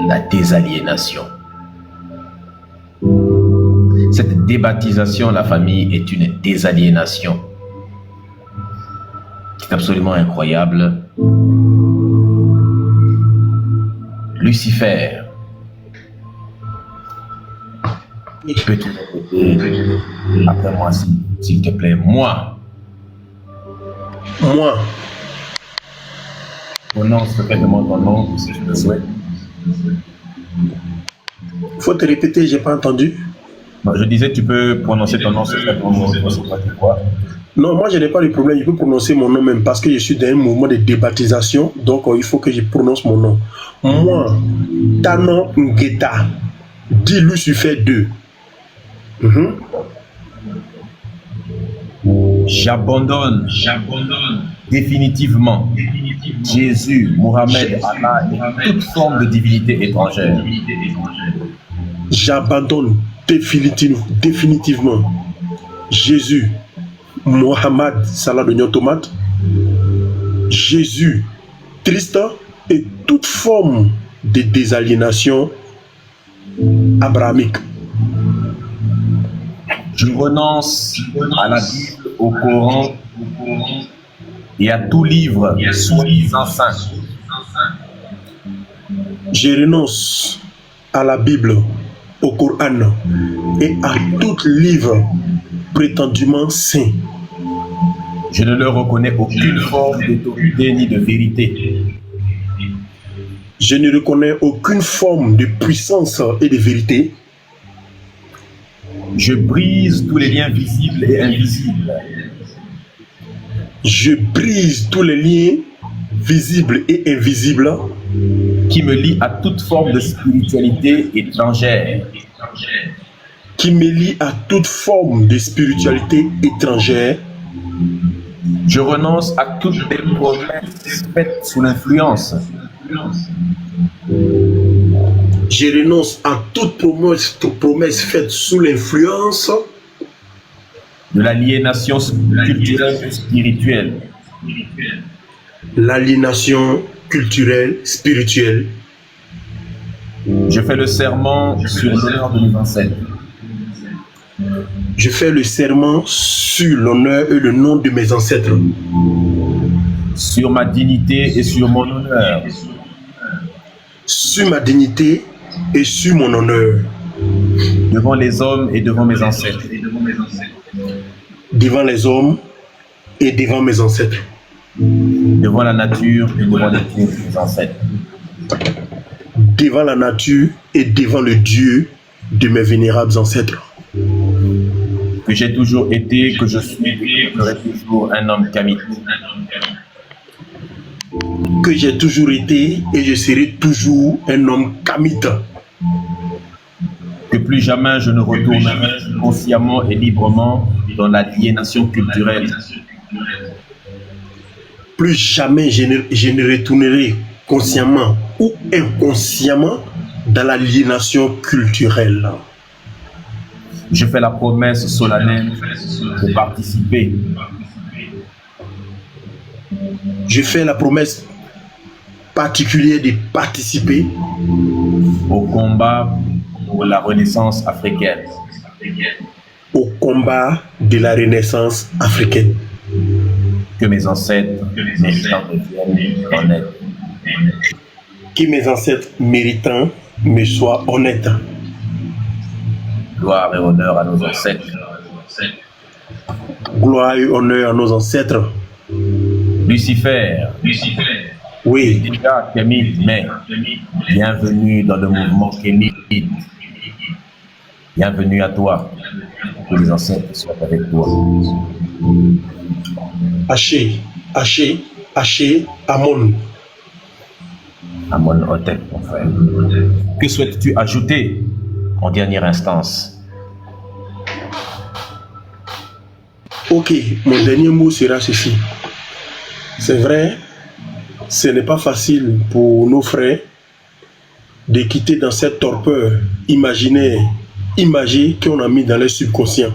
La désaliénation. Cette débaptisation, la famille, est une désaliénation. C'est absolument incroyable. Lucifer. Peux-tu répéter après moi, s'il te plaît? Moi. Prononce perfectement ton nom, si je le souhaite. Faut te répéter, j'ai pas entendu. Non, je disais, tu peux prononcer ton nom, c'est quoi? Non, moi je n'ai pas de problème, je peux prononcer mon nom même parce que je suis dans un mouvement de débaptisation, donc il faut que je prononce mon nom. Moi, Tano Ngeta, dit Lucifer 2. J'abandonne définitivement Jésus, Mohamed, Allah et toute forme de divinité étrangère. J'abandonne définitivement Jésus, Mohamed, Salah de tomate, Jésus, Christ et toute forme de désaliénation abrahamique. Je renonce à la Bible, au Coran et à tout livre soi-disant saint. Je renonce à la Bible, au Coran et à tout livre prétendument saint. Je ne leur reconnais aucune forme d'autorité ni de vérité. Je ne reconnais aucune forme de puissance et de vérité. Je brise tous les liens visibles et invisibles. Je brise tous les liens visibles et invisibles qui me lient à toute forme de spiritualité étrangère. Qui me lient à toute forme de spiritualité étrangère. Je renonce à toutes les promesses faites sous l'influence. Je renonce à toute promesse faite sous l'influence de l'aliénation culturelle et spirituelle. L'aliénation culturelle, spirituelle. Je fais le serment sur l'honneur de mes ancêtres. Je fais le serment sur l'honneur et le nom de mes ancêtres. Sur ma dignité et sur mon honneur. Sur ma dignité et sur mon honneur. Devant les hommes et devant mes ancêtres. Devant les hommes et devant mes ancêtres. Devant la nature et devant les dieux de mes ancêtres. Devant la nature et devant le Dieu de mes vénérables ancêtres. Que j'ai toujours été, que je suis et que je serai toujours un homme kamite. Que j'ai toujours été et je serai toujours un homme kamite. Que plus jamais je ne retournerai consciemment et librement dans l'aliénation culturelle. Plus jamais je ne retournerai consciemment ou inconsciemment dans l'aliénation culturelle. Je fais la promesse solennelle de participer. Je fais la promesse particulière de participer au combat pour la renaissance africaine. Au combat de la renaissance africaine. Que mes ancêtres méritants deviennent honnêtes. Que mes ancêtres méritants me soient honnêtes. Gloire et honneur à nos ancêtres. Gloire et honneur à nos ancêtres. Lucifer. Oui. Déjà kémite, mais bienvenue dans le mouvement kémite. Bienvenue à toi. Que les ancêtres soient avec toi. Haché, Amon. Amon Hotep, mon frère. Que souhaites-tu ajouter en dernière instance? Ok, mon dernier mot sera ceci. C'est vrai, ce n'est pas facile pour nos frères de quitter dans cette torpeur imaginaire, imagée qu'on a mis dans les subconscients.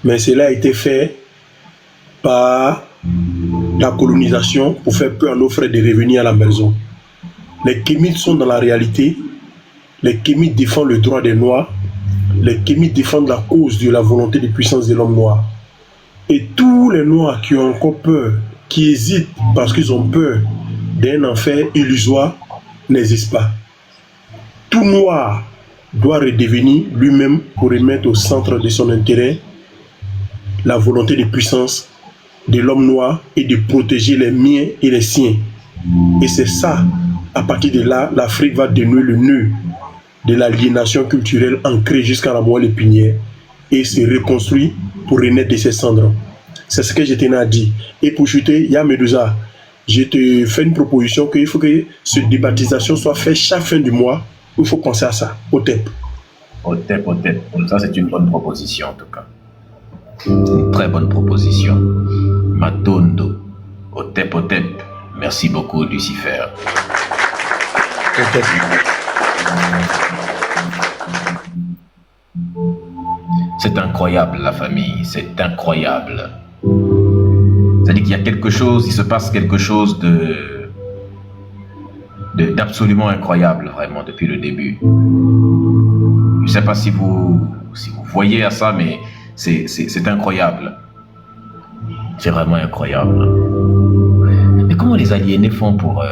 Mais cela a été fait par la colonisation pour faire peur à nos frères de revenir à la maison. Les Kémites sont dans la réalité. Les Kémites défendent le droit des Noirs. Les Kémites défendent la cause de la volonté de puissance de l'homme noir. Et tous les Noirs qui ont encore peur, qui hésitent parce qu'ils ont peur d'un enfer illusoire, n'existent pas. Tout Noir doit redevenir lui-même pour remettre au centre de son intérêt la volonté de puissance de l'homme noir et de protéger les miens et les siens. Et c'est ça, à partir de là, l'Afrique va dénouer le nœud de l'aliénation culturelle ancrée jusqu'à la moelle épinière et se reconstruire pour renaître de ses cendres. C'est ce que je tenais à dire. Et pour chuter, Yamedusa, je te fais une proposition qu'il faut que cette débaptisation soit faite chaque fin du mois. Il faut penser à ça, Hotep. Hotep. Ça, c'est une bonne proposition, en tout cas. Une très bonne proposition. Matondo. Hotep. Merci beaucoup, Lucifer. Hotep. C'est incroyable, la famille. C'est incroyable. C'est-à-dire qu'il y a quelque chose, il se passe quelque chose d'absolument incroyable, vraiment, depuis le début. Je ne sais pas si vous voyez à ça, mais c'est incroyable. C'est vraiment incroyable. Mais comment les aliénés font pour...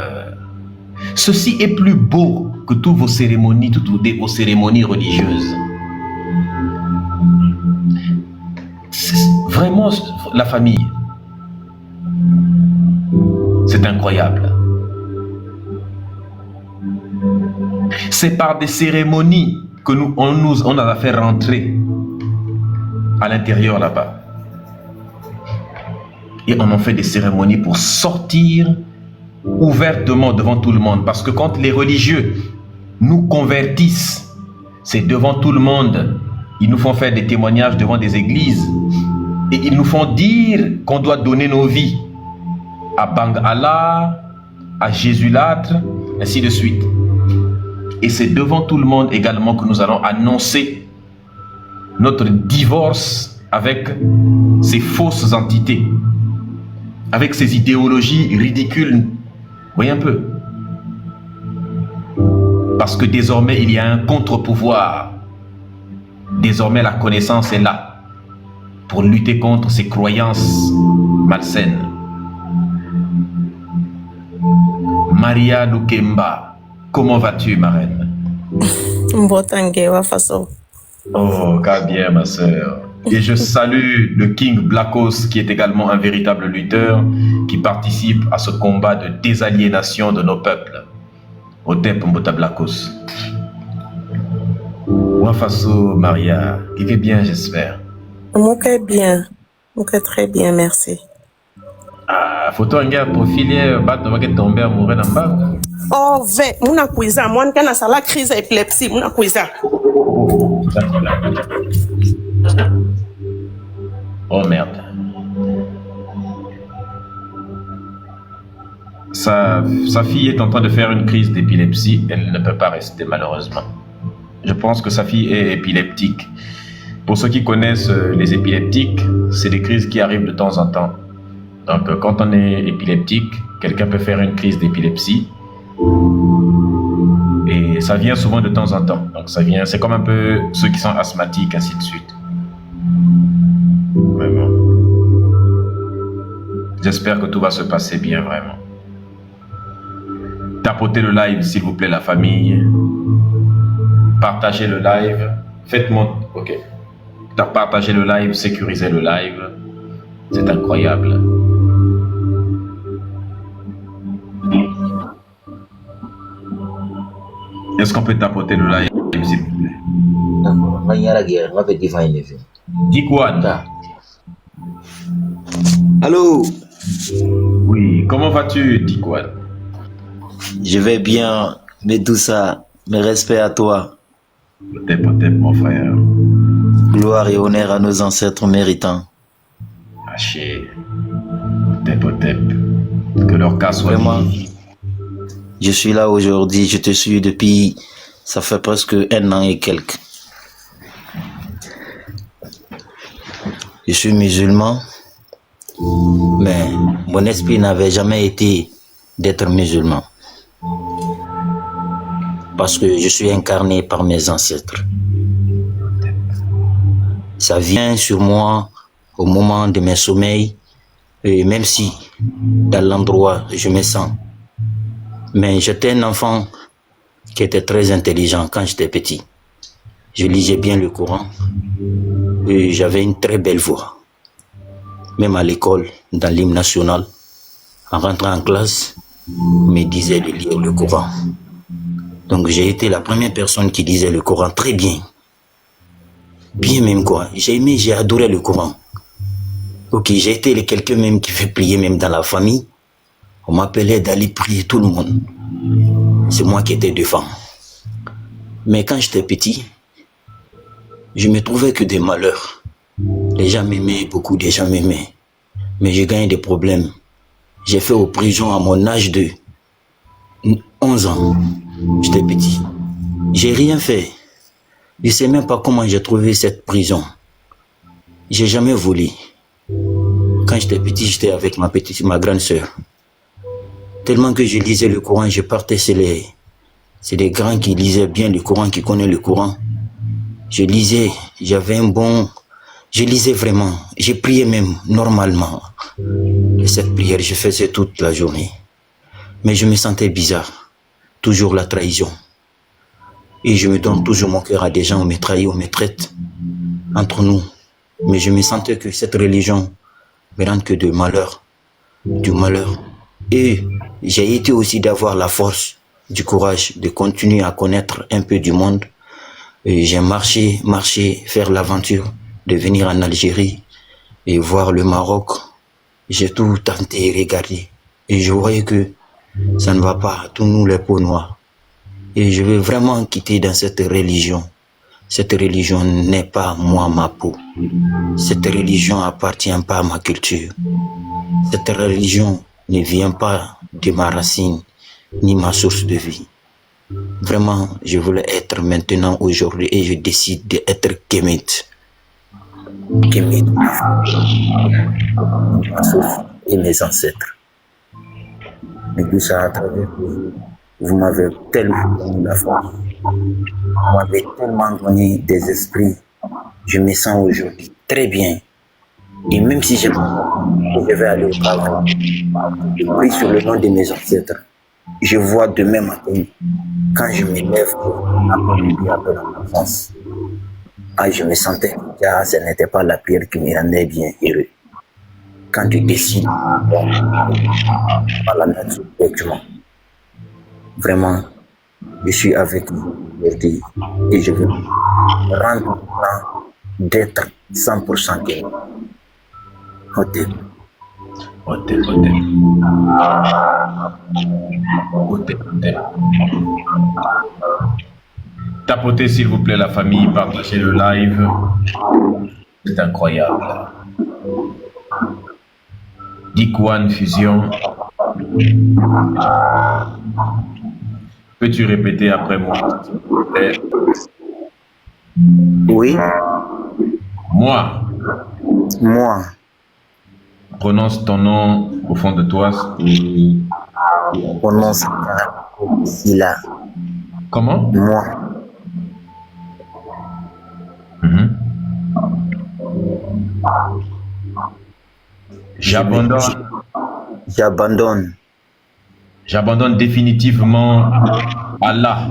Ceci est plus beau que toutes vos cérémonies, toutes vos cérémonies religieuses. Vraiment, la famille, c'est incroyable. C'est par des cérémonies que on a fait rentrer à l'intérieur là-bas. Et on en fait des cérémonies pour sortir ouvertement devant tout le monde. Parce que quand les religieux nous convertissent, c'est devant tout le monde. Ils nous font faire des témoignages devant des églises. Et ils nous font dire qu'on doit donner nos vies à Bang Allah, à Jésus l'âtre, ainsi de suite. Et c'est devant tout le monde également que nous allons annoncer notre divorce avec ces fausses entités, avec ces idéologies ridicules. Voyez un peu. Parce que désormais, il y a un contre-pouvoir. Désormais, la connaissance est là pour lutter contre ces croyances malsaines. Maria Lukemba, comment vas-tu, ma reine? Oh, bien, ma sœur. Et je salue le King Blackos, qui est également un véritable lutteur, qui participe à ce combat de désaliénation de nos peuples. Hotep Mbota Blackos. Wafaso Maria, qui va bien, j'espère. Bien. Très bien, merci. Ah, photo un gars profilé, bat va tomber amoureux dans bas. Oh, ve, muna kuiza, moi kana sala crise d'épilepsie, muna kuiza. Oh merde. Sa fille est en train de faire une crise d'épilepsie, elle ne peut pas rester malheureusement. Je pense que sa fille est épileptique. Pour ceux qui connaissent les épileptiques, c'est des crises qui arrivent de temps en temps. Donc quand on est épileptique, quelqu'un peut faire une crise d'épilepsie. Et ça vient souvent de temps en temps. Donc ça vient, c'est comme un peu ceux qui sont asthmatiques, ainsi de suite. Vraiment. J'espère que tout va se passer bien, vraiment. Tapotez le live, s'il vous plaît, la famille. Partagez le live. Faites-moi... Ok. Tu as partagé le live, sécurisé le live. C'est incroyable. Est-ce qu'on peut tapoter le live, s'il vous plaît? Dis quoi? Allô? Oui, comment vas-tu, Dikwan? Je vais bien, mais tout ça, mes respects à toi. Potep, mon frère. Gloire et honneur à nos ancêtres méritants. Haché. Potep. Que leur cas soit vraiment. Je suis là aujourd'hui, je te suis depuis, ça fait presque 1 an et quelques. Je suis musulman, mais mon esprit n'avait jamais été d'être musulman. Parce que je suis incarné par mes ancêtres. Ça vient sur moi au moment de mes sommeils, et même si dans l'endroit je me sens. Mais j'étais un enfant qui était très intelligent quand j'étais petit. Je lisais bien le Coran et j'avais une très belle voix. Même à l'école, dans l'hymne national, en rentrant en classe, on me disait de lire le Coran. Donc j'ai été la première personne qui lisait le Coran très bien. Bien même quoi. J'ai aimé, j'ai adoré le Coran. Ok, j'ai été quelqu'un même qui fait prier même dans la famille. On m'appelait d'aller prier tout le monde. C'est moi qui étais devant. Mais quand j'étais petit, je me trouvais que des malheurs. Les gens m'aimaient, beaucoup de gens m'aimaient. Mais j'ai gagné des problèmes. J'ai fait aux prisons à mon âge de 11 ans. J'étais petit. J'ai rien fait. Je ne sais même pas comment j'ai trouvé cette prison. J'ai jamais volé. Quand j'étais petit, j'étais avec ma grande sœur. Tellement que je lisais le Coran, je partais, c'est les grands qui lisaient bien le Coran, qui connaissent le Coran. Je lisais, j'avais je lisais vraiment, je priais même normalement. Et cette prière, je faisais toute la journée. Mais je me sentais bizarre, toujours la trahison. Et je me donne toujours mon cœur à des gens, on me trahit, on me traite entre nous. Mais je me sentais que cette religion me rend que du malheur. Et j'ai été aussi d'avoir la force, du courage de continuer à connaître un peu du monde. Et j'ai marché, faire l'aventure de venir en Algérie et voir le Maroc. J'ai tout tenté, regardé. Et je voyais que ça ne va pas, tous nous les peaux noires. Et je veux vraiment quitter dans cette religion. Cette religion n'est pas moi, ma peau. Cette religion appartient pas à ma culture. Cette religion ne vient pas de ma racine, ni ma source de vie. Vraiment, je voulais être maintenant, aujourd'hui, et je décide d'être Kémite. Kémite, ma source et mes ancêtres. Mais tout ça à travers vous m'avez tellement donné la force. Vous m'avez tellement donné des esprits. Je me sens aujourd'hui très bien. Et même si je vais aller au travail, je prie sur le nom de mes ancêtres. Je vois demain matin, quand je me lève, après l'enfance, je me sentais que ce n'était pas la prière qui me rendait bien heureux. Quand tu décides, par la nature, directement, vraiment, je suis avec vous aujourd'hui et je veux rendre le plan d'être 100% guéri. Hôtel. Tapotez s'il vous plaît la famille, partagez le live. C'est incroyable. Dikwan Fusion. Peux-tu répéter après moi? Oui. Moi. Prononce ton nom au fond de toi. Prononce Silla. Comment? Moi. J'abandonne. J'abandonne définitivement Allah.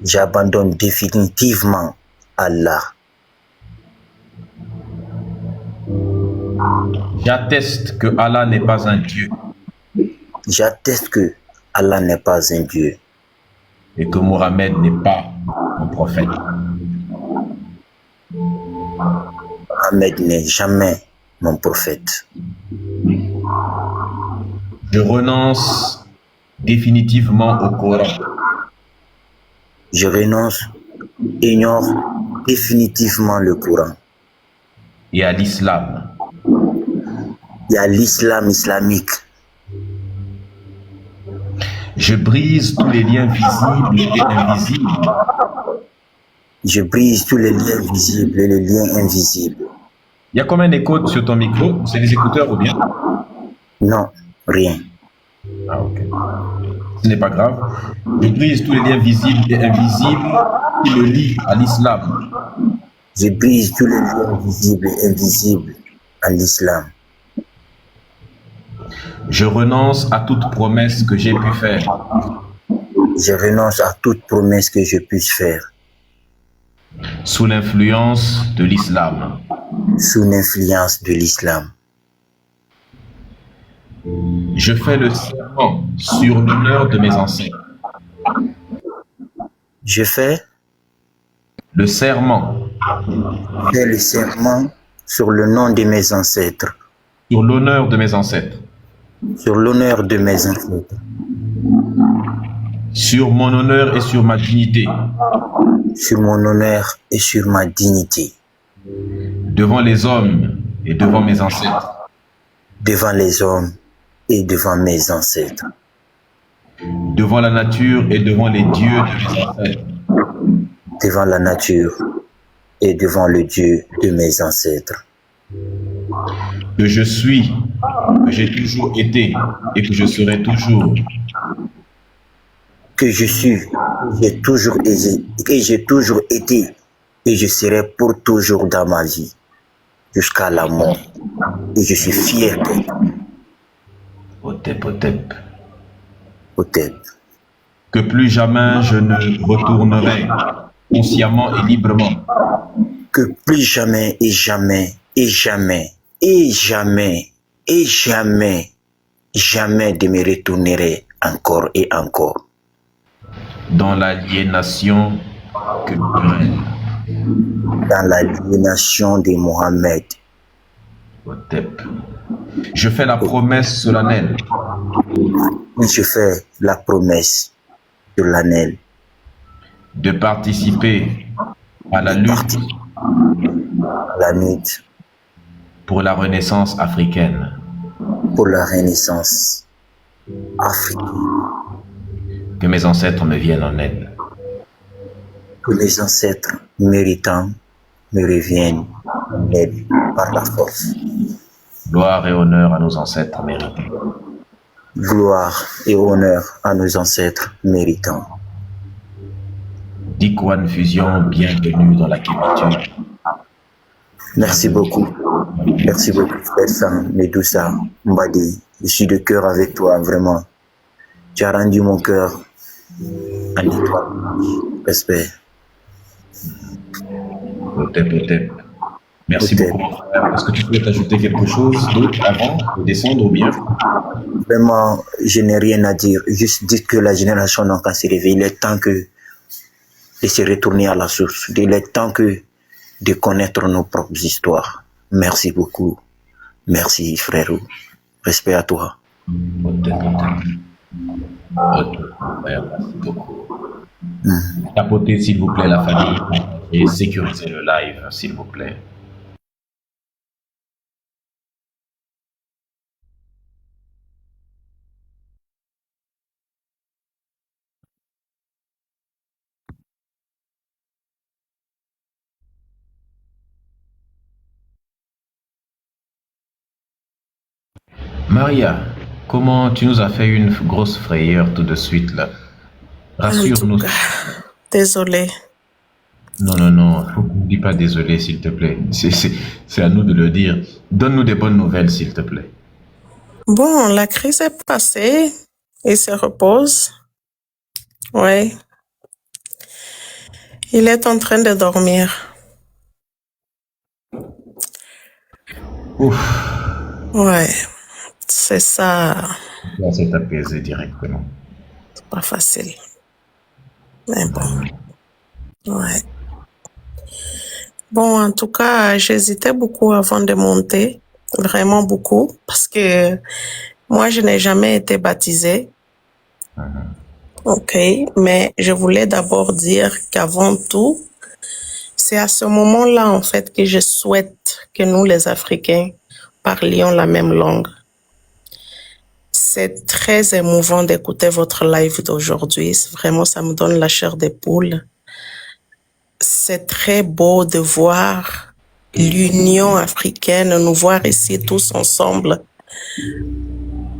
J'abandonne définitivement Allah. J'atteste que Allah n'est pas un Dieu. J'atteste que Allah n'est pas un Dieu. Et que Mohammed n'est pas un prophète. Mohammed n'est jamais mon prophète. Je renonce définitivement au Coran. Je renonce, ignore définitivement le Coran. Et à l'islam. Et à l'islam islamique. Je brise tous les liens visibles et invisibles. Je brise tous les liens visibles et les liens invisibles. Il y a comme un écho sur ton micro. C'est les écouteurs ou bien? Non, rien. Ah, ok. Ce n'est pas grave. Je brise tous les liens visibles et invisibles qui me lient à l'islam. Je brise tous les liens visibles et invisibles à l'islam. Je renonce à toute promesse que j'ai pu faire. Je renonce à toute promesse que je puisse faire. Sous l'influence de l'islam. Sous l'influence de l'islam. Je fais le serment sur l'honneur de mes ancêtres. Je fais le serment. Je fais le serment sur le nom de mes ancêtres. Sur l'honneur de mes ancêtres. Sur l'honneur de mes ancêtres. Sur mon honneur et sur ma dignité. Sur mon honneur et sur ma dignité. Devant les hommes et devant mes ancêtres. Devant les hommes et devant mes ancêtres. Devant la nature et devant les dieux de mes ancêtres. Devant la nature et devant le Dieu de mes ancêtres. Que je suis, que j'ai toujours été et que je serai toujours. Que je suis, j'ai toujours été et je serai pour toujours dans ma vie, jusqu'à la mort. Et je suis fier d'être. Otep, Otep. Otep. Que plus jamais je ne retournerai consciemment et librement. Que plus jamais et jamais et jamais et jamais et jamais jamais de me retournerai encore et encore dans l'aliénation culturelle. Dans l'aliénation de Mohammed. Otep. Je fais la promesse solennelle. Je fais la promesse solennelle de participer à la lutte, pour la renaissance africaine. Pour la renaissance africaine. Que mes ancêtres me viennent en aide. Que mes ancêtres méritants me reviennent en aide par la force. Gloire et honneur à nos ancêtres méritants. Gloire et honneur à nos ancêtres méritants. Dikwan Fusion, bienvenue dans la quiétude. Merci beaucoup. Merci beaucoup, frère Sam, Medusa, Mbadi. Je suis de cœur avec toi, vraiment. Tu as rendu mon cœur en étoile. Respect. Otep, Otep. Merci Otep. beaucoup, frère. Est-ce que tu peux ajouter quelque chose d'autre avant de descendre ou bien? Vraiment, je n'ai rien à dire. Juste dire que la génération n'a qu'à se réveiller. Il est temps de se retourner à la source. Il est temps de connaître nos propres histoires. Merci beaucoup. Merci, frérot. Respect à toi. Otep, Otep. Otep, frère, merci beaucoup. Tapotez, s'il vous plaît, la famille et sécurisez le live, s'il vous plaît. Maria, comment tu nous as fait une grosse frayeur tout de suite là? Rassure-nous. Désolée. Non, non, non, faut qu'on ne dise pas désolé, s'il te plaît. C'est à nous de le dire. Donne-nous des bonnes nouvelles, s'il te plaît. Bon, la crise est passée. Il se repose. Ouais. Il est en train de dormir. Ouais, c'est ça. Là, c'est apaisé directement. C'est pas facile. Mais bon, ouais. Bon, en tout cas, j'hésitais beaucoup avant de monter. Vraiment beaucoup. Parce que moi, je n'ai jamais été baptisée. Ok. Mais je voulais d'abord dire qu'avant tout, c'est à ce moment-là, en fait, que je souhaite que nous, les Africains, parlions la même langue. C'est très émouvant d'écouter votre live d'aujourd'hui. Vraiment, ça me donne la chair des poules. C'est très beau de voir l'Union africaine, nous voir ici tous ensemble.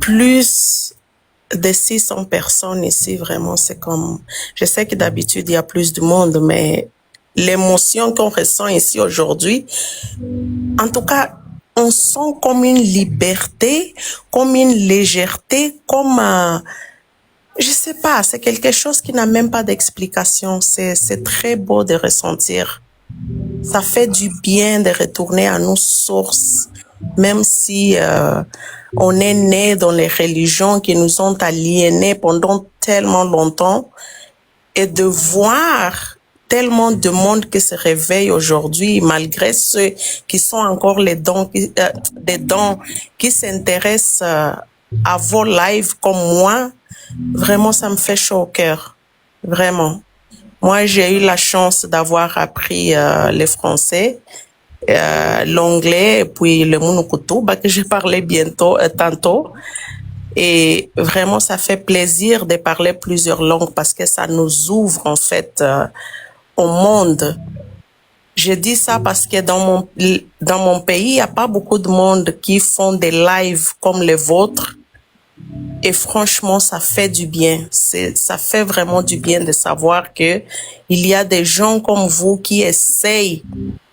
Plus de 600 personnes ici, vraiment, c'est comme... Je sais que d'habitude, il y a plus de monde, mais l'émotion qu'on ressent ici aujourd'hui, en tout cas, on sent comme une liberté, comme une légèreté, comme je sais pas, c'est quelque chose qui n'a même pas d'explication. C'est très beau de ressentir. Ça fait du bien de retourner à nos sources, même si on est né dans les religions qui nous ont aliénés pendant tellement longtemps, et de voir tellement de monde qui se réveille aujourd'hui, malgré ceux qui sont encore des dons qui s'intéressent à vos lives comme moi. Vraiment, ça me fait chaud au cœur. Vraiment. Moi, j'ai eu la chance d'avoir appris le français, l'anglais et puis le monokutu, que j'ai parlé tantôt. Et vraiment, ça fait plaisir de parler plusieurs langues parce que ça nous ouvre en fait au monde. Je dis ça parce que dans mon pays, il n'y a pas beaucoup de monde qui font des lives comme les vôtres. Et franchement, ça fait du bien. Ça fait vraiment du bien de savoir que il y a des gens comme vous qui essayent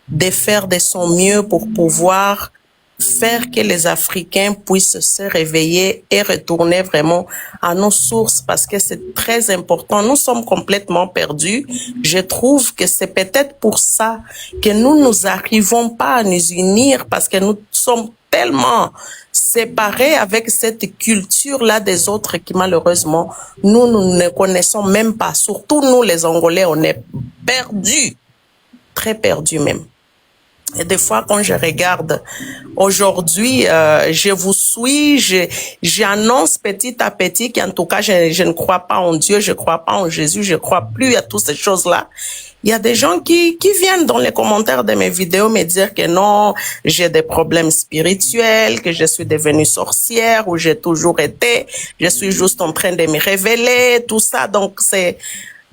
de faire de son mieux pour pouvoir faire que les Africains puissent se réveiller et retourner vraiment à nos sources parce que c'est très important. Nous sommes complètement perdus. Je trouve que c'est peut-être pour ça que nous arrivons pas à nous unir parce que nous sommes tellement séparés avec cette culture-là des autres qui malheureusement, nous ne connaissons même pas. Surtout nous, les Angolais, on est perdus, très perdus même. Et des fois, quand je regarde aujourd'hui, je vous suis, j'annonce petit à petit qu'en tout cas, je ne crois pas en Dieu, je ne crois pas en Jésus, je ne crois plus à toutes ces choses-là. Il y a des gens qui viennent dans les commentaires de mes vidéos me dire que non, j'ai des problèmes spirituels, que je suis devenue sorcière ou j'ai toujours été, je suis juste en train de me révéler, tout ça. Donc,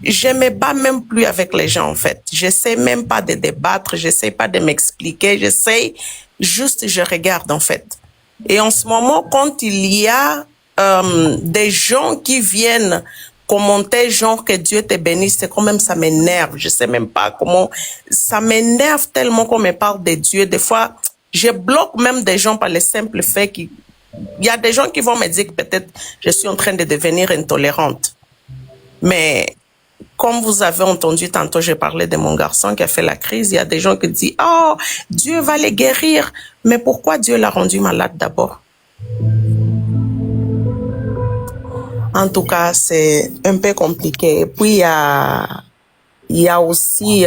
je me bats même plus avec les gens, en fait. J'essaie même pas de débattre, j'essaie pas de m'expliquer, j'essaie juste, je regarde, en fait. Et en ce moment, quand il y a des gens qui viennent commenter genre que Dieu te bénisse, c'est quand même, ça m'énerve. Je sais même pas comment, ça m'énerve tellement qu'on me parle de Dieu. Des fois, je bloque même des gens par le simple fait qu'il y a des gens qui vont me dire que peut-être je suis en train de devenir intolérante. Mais comme vous avez entendu tantôt, j'ai parlé de mon garçon qui a fait la crise. Il y a des gens qui disent « Oh, Dieu va les guérir. » Mais pourquoi Dieu l'a rendu malade d'abord? En tout cas, c'est un peu compliqué. Et puis, il y a aussi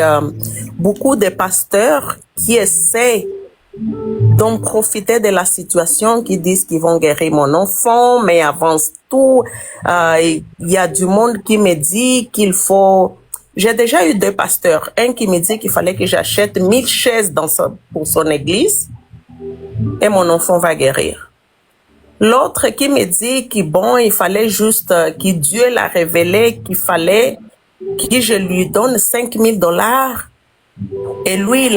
beaucoup de pasteurs qui essaient d'en profiter de la situation, qui disent qu'ils vont guérir mon enfant, mais avancent tout. Il y a du monde qui me dit qu'il faut... J'ai déjà eu 2 pasteurs. Un qui me dit qu'il fallait que j'achète 1000 chaises pour son église et mon enfant va guérir. L'autre qui me dit que bon, il fallait juste que Dieu l'a révélé, qu'il fallait que je lui donne $5,000 et lui,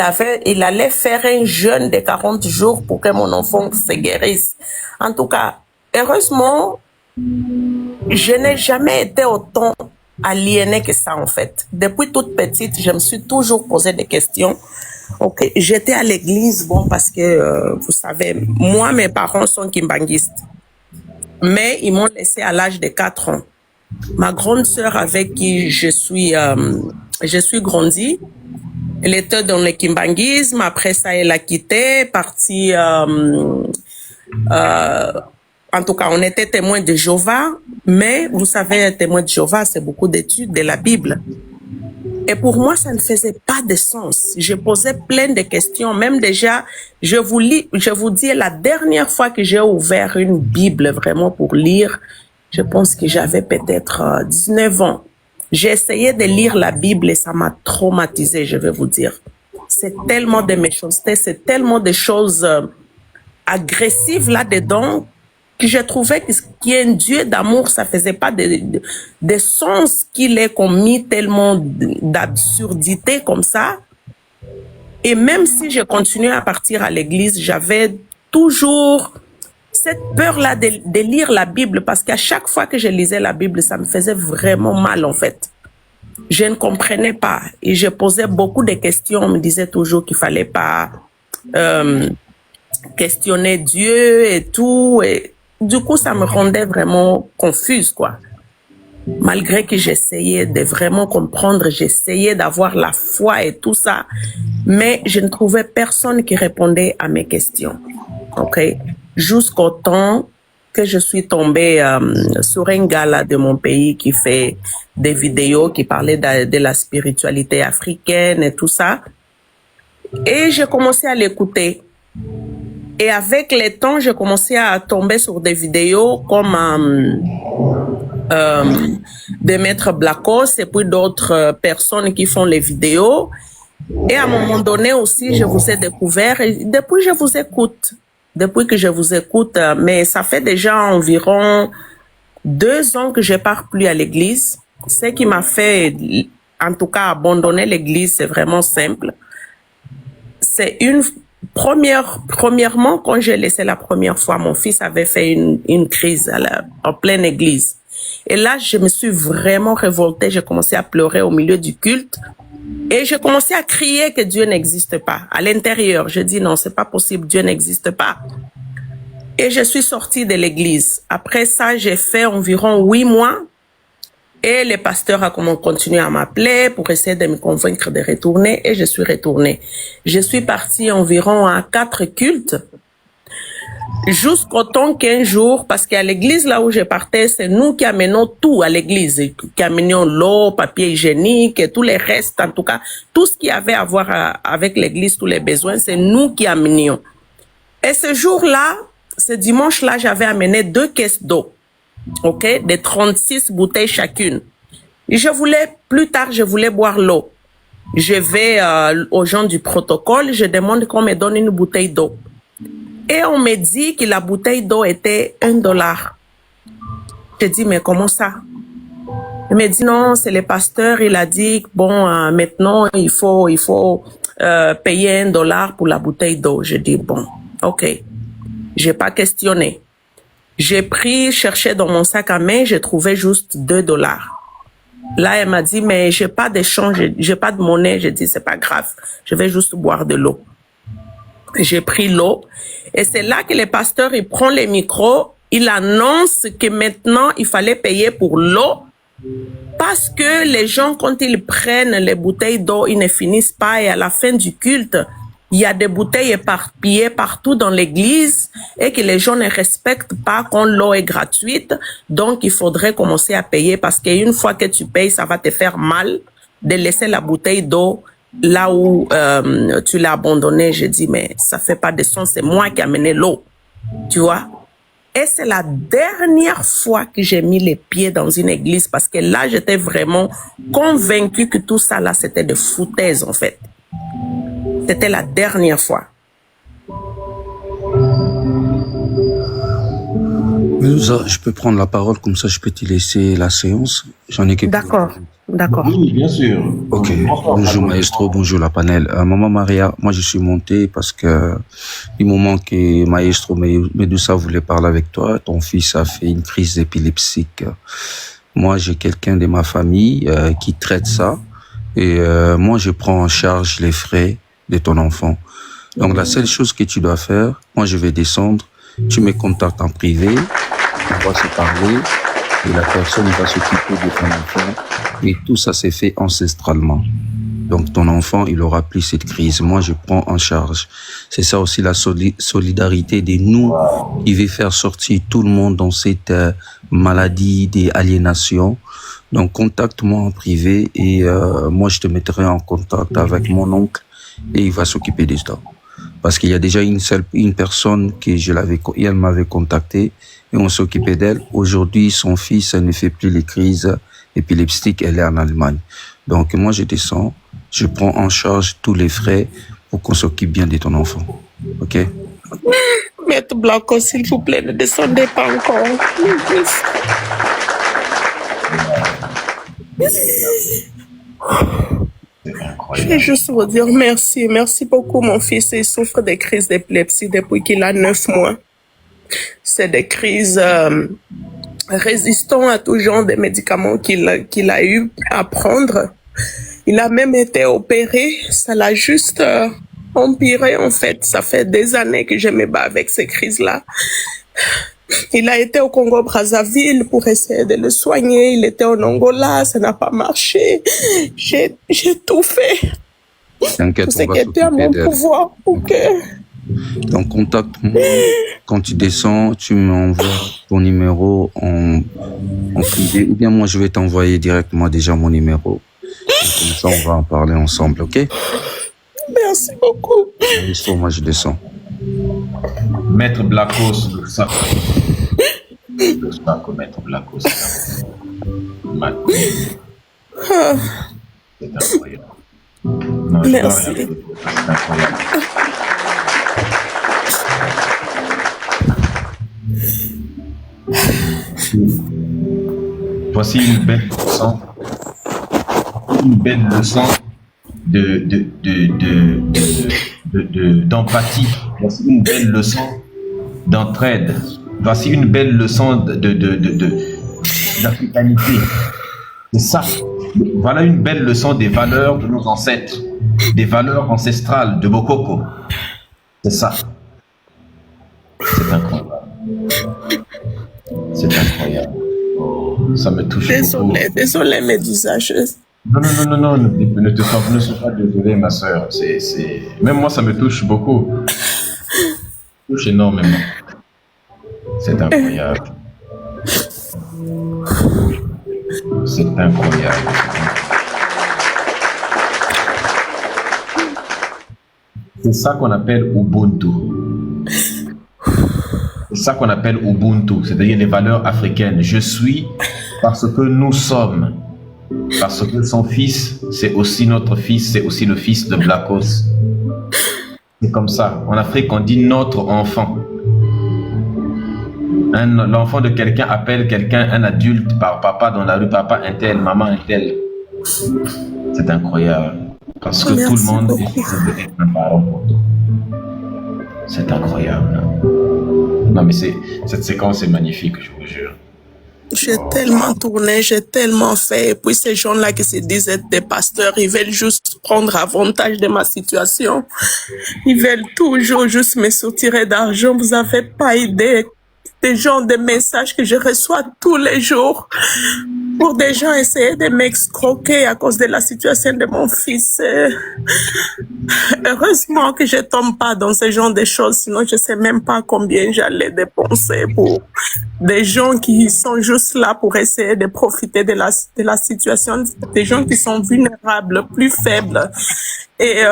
il allait faire un jeûne de 40 jours pour que mon enfant se guérisse. En tout cas, heureusement, je n'ai jamais été autant aliénée que ça, en fait. Depuis toute petite, je me suis toujours posé des questions. Ok, j'étais à l'église, bon, parce que, vous savez, moi, mes parents sont kimbanguistes. Mais ils m'ont laissé à l'âge de 4 ans. Ma grande sœur avec qui je suis grandie, Elle était dans le kimbanguisme. Après ça, elle a quitté, partie. En tout cas, on était témoin de Jéhovah, mais vous savez, témoin de Jéhovah, c'est beaucoup d'études de la Bible. Et pour moi, ça ne faisait pas de sens. Je posais plein de questions. Même déjà, je vous dis, la dernière fois que j'ai ouvert une Bible vraiment pour lire, je pense que j'avais peut-être 19 ans. J'ai essayé de lire la Bible et ça m'a traumatisé, je vais vous dire. C'est tellement de méchanceté, c'est tellement de choses agressives là-dedans que j'ai trouvé qu'il y a un Dieu d'amour, ça faisait pas de sens qu'il ait commis tellement d'absurdité comme ça. Et même si je continuais à partir à l'église, j'avais toujours cette peur-là de lire la Bible, parce qu'à chaque fois que je lisais la Bible, ça me faisait vraiment mal en fait. Je ne comprenais pas et je posais beaucoup de questions. On me disait toujours qu'il fallait pas questionner Dieu et tout. Et du coup, ça me rendait vraiment confuse, quoi. Malgré que j'essayais de vraiment comprendre, j'essayais d'avoir la foi et tout ça, mais je ne trouvais personne qui répondait à mes questions. Ok, jusqu'au temps que je suis tombée sur un gars là de mon pays qui fait des vidéos qui parlaient de la spiritualité africaine et tout ça, et j'ai commencé à l'écouter. Et avec le temps, j'ai commencé à tomber sur des vidéos comme de Maître Blacos et puis d'autres personnes qui font les vidéos. Et à un moment donné aussi, je vous ai découvert et depuis, je vous écoute. Depuis que je vous écoute, mais ça fait déjà environ 2 ans que je pars plus à l'église. Ce qui m'a fait, en tout cas, abandonner l'église, c'est vraiment simple. C'est premièrement, quand j'ai laissé la première fois, mon fils avait fait une crise en pleine église. Et là, je me suis vraiment révoltée. J'ai commencé à pleurer au milieu du culte. Et j'ai commencé à crier que Dieu n'existe pas. À l'intérieur, je dis non, c'est pas possible, Dieu n'existe pas. Et je suis sortie de l'église. Après ça, j'ai fait environ 8 mois. Et le pasteur a continué à m'appeler pour essayer de me convaincre de retourner. Et je suis retournée. Je suis partie environ à 4 cultes. Jusqu'au temps qu'un jour, parce qu'à l'église là où je partais, c'est nous qui amenons tout à l'église, qui amenions l'eau, papier hygiénique et tous les restes, en tout cas, tout ce qui avait à voir avec l'église, tous les besoins, c'est nous qui amenions. Et ce jour-là, ce dimanche-là, j'avais amené 2 caisses d'eau, ok, de 36 bouteilles chacune. Et plus tard, je voulais boire l'eau. Je vais aux gens du protocole, je demande qu'on me donne une bouteille d'eau. Et on me dit que la bouteille d'eau était $1. Je dis, mais comment ça? Il me dit, non, c'est le pasteur, il a dit, bon, maintenant, il faut payer $1 pour la bouteille d'eau. Je dis, bon, ok. J'ai pas questionné. J'ai cherché dans mon sac à main, j'ai trouvé juste $2. Là, elle m'a dit, mais j'ai pas d'échange, j'ai pas de monnaie. J'ai dit, c'est pas grave, je vais juste boire de l'eau. J'ai pris l'eau et c'est là que le pasteur, il prend le micro, il annonce que maintenant, il fallait payer pour l'eau parce que les gens, quand ils prennent les bouteilles d'eau, ils ne finissent pas et à la fin du culte, il y a des bouteilles éparpillées partout dans l'église et que les gens ne respectent pas quand l'eau est gratuite. Donc, il faudrait commencer à payer parce qu'une fois que tu payes, ça va te faire mal de laisser la bouteille d'eau là où tu l'as abandonné. Je dis, mais ça fait pas de sens, c'est moi qui ai amené l'eau, tu vois. Et c'est la dernière fois que j'ai mis les pieds dans une église parce que là, j'étais vraiment convaincue que tout ça là, c'était de foutaise en fait. C'était la dernière fois. Medusa, je peux prendre la parole, comme ça je peux te laisser la séance. J'en ai quelques. D'accord. D'accord. Oui, bien sûr. Ok. Bonjour Maestro, bonjour la panel. Maman Maria, moi je suis monté parce que du moment que Maestro Medusa voulait parler avec toi, ton fils a fait une crise épileptique. Moi j'ai quelqu'un de ma famille qui traite ça et moi je prends en charge les frais de ton enfant. Donc la seule chose que tu dois faire, moi je vais descendre, tu me contactes en privé, on va se parler et la personne va s'occuper de ton enfant et tout ça s'est fait ancestralement. Donc ton enfant, il aura plus cette crise. Moi, je prends en charge. C'est ça aussi la solidarité de nous qui veut faire sortir tout le monde dans cette maladie d'aliénation. Donc contacte-moi en privé et moi je te mettrai en contact avec mon oncle et il va s'occuper de ça. Parce qu'il y a déjà une personne que elle m'avait contacté et on s'occupait d'elle. Aujourd'hui, son fils ne fait plus les crises épileptiques, elle est en Allemagne. Donc moi je descends, je prends en charge tous les frais pour qu'on s'occupe bien de ton enfant. Ok? Maître Blanco, s'il vous plaît, ne descendez pas encore. Je vais juste vous dire merci. Merci beaucoup, mon fils. Il souffre des crises d'épilepsie depuis qu'il a 9 mois. C'est des crises résistant à tout genre de médicaments qu'il a eu à prendre. Il a même été opéré. Ça l'a juste empiré, en fait. Ça fait des années que je me bats avec ces crises-là. Il a été au Congo-Brazzaville pour essayer de le soigner. Il était en Angola, ça n'a pas marché. J'ai tout fait. T'inquiète, tout ce qui était à mon pouvoir. Ok. Donc contacte-moi. Quand tu descends, tu m'envoies ton numéro en privé. Ou bien moi, je vais t'envoyer directement déjà mon numéro. Et comme ça, on va en parler ensemble, ok? Merci beaucoup. Moi, je descends. Maître Blacos, le sac, Maître Blacos. C'est incroyable. Non, merci. C'est incroyable. Voici une belle leçon d'empathie. Voici une belle leçon d'entraide. Voici une belle leçon d'africanité. C'est ça. Voilà une belle leçon des valeurs de nos ancêtres, des valeurs ancestrales de Bokoko. C'est ça. C'est incroyable. C'est incroyable. Oh, ça me touche beaucoup. Désolé, Médusa. Non, ne sois pas désolé, ma soeur. Même moi, ça me touche beaucoup. Ça me touche énormément. C'est incroyable. C'est incroyable. C'est ça qu'on appelle Ubuntu. C'est ça qu'on appelle Ubuntu, c'est-à-dire les valeurs africaines. Je suis parce que nous sommes. Parce que son fils, c'est aussi notre fils, c'est aussi le fils de Blacos. C'est comme ça. En Afrique, on dit notre enfant. L'enfant de quelqu'un appelle quelqu'un, un adulte, par papa dans la rue, papa un tel, maman un tel. C'est incroyable. Parce que tout le monde est un parent pour toi. C'est incroyable. Non, mais cette séquence est magnifique, je vous jure. J'ai tellement tourné, j'ai tellement fait. Et puis ces gens-là qui se disent être des pasteurs, ils veulent juste prendre avantage de ma situation. Ils veulent toujours juste me soutirer d'argent. Vous n'avez pas idée des genres de messages que je reçois tous les jours pour des gens essayer de m'excroquer à cause de la situation de mon fils. Heureusement que je tombe pas dans ce genre de choses, sinon je sais même pas combien j'allais dépenser pour des gens qui sont juste là pour essayer de profiter de la situation, des gens qui sont vulnérables, plus faibles. Et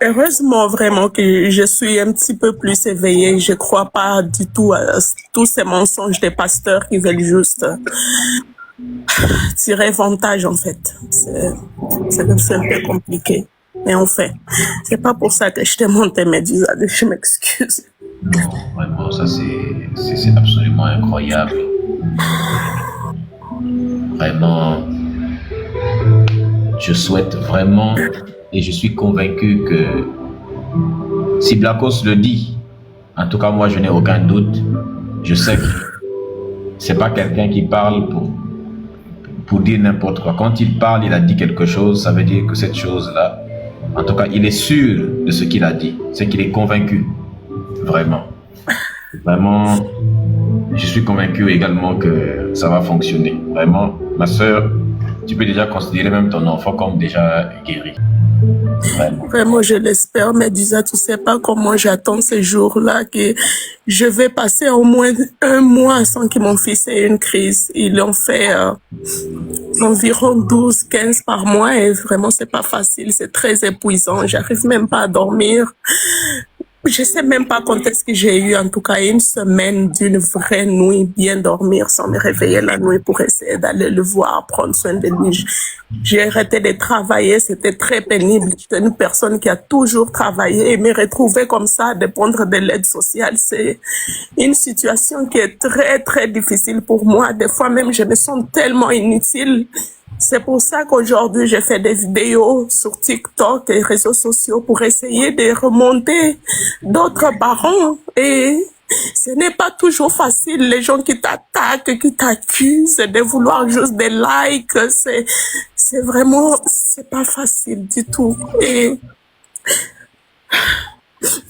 heureusement vraiment que je suis un petit peu plus éveillée. Je crois pas du tout à tous ces mensonges des pasteurs qui veulent juste tirer avantage en fait. C'est un peu compliqué. Mais en fait, c'est pas pour ça que je t'ai monté Médusa, je m'excuse. Non, vraiment, ça c'est absolument incroyable. Vraiment, je souhaite vraiment et je suis convaincu que si Blacos le dit, en tout cas moi je n'ai aucun doute, je sais que c'est pas quelqu'un qui parle pour dire n'importe quoi. Quand il parle, il a dit quelque chose, ça veut dire que cette chose-là, en tout cas il est sûr de ce qu'il a dit, c'est qu'il est convaincu, vraiment. Vraiment, je suis convaincu également que ça va fonctionner. Vraiment, ma soeur, tu peux déjà considérer même ton enfant comme déjà guéri. Vraiment. Vraiment, je l'espère, mais Disa, tu sais pas comment j'attends ces jours-là que je vais passer au moins 1 mois sans que mon fils ait une crise. Ils l'ont fait environ 12, 15 par mois et vraiment, c'est pas facile, c'est très épuisant. J'arrive même pas à dormir. Je sais même pas quand est-ce que j'ai eu, en tout cas, 1 semaine d'une vraie nuit, bien dormir sans me réveiller la nuit pour essayer d'aller le voir, prendre soin de lui. J'ai arrêté de travailler, c'était très pénible. J'étais une personne qui a toujours travaillé et me retrouver comme ça, à dépendre de l'aide sociale, c'est une situation qui est très, très difficile pour moi. Des fois même, je me sens tellement inutile. C'est pour ça qu'aujourd'hui, j'ai fait des vidéos sur TikTok et réseaux sociaux pour essayer de remonter d'autres parents. Et ce n'est pas toujours facile, les gens qui t'attaquent, qui t'accusent de vouloir juste des likes. C'est vraiment, c'est pas facile du tout. Et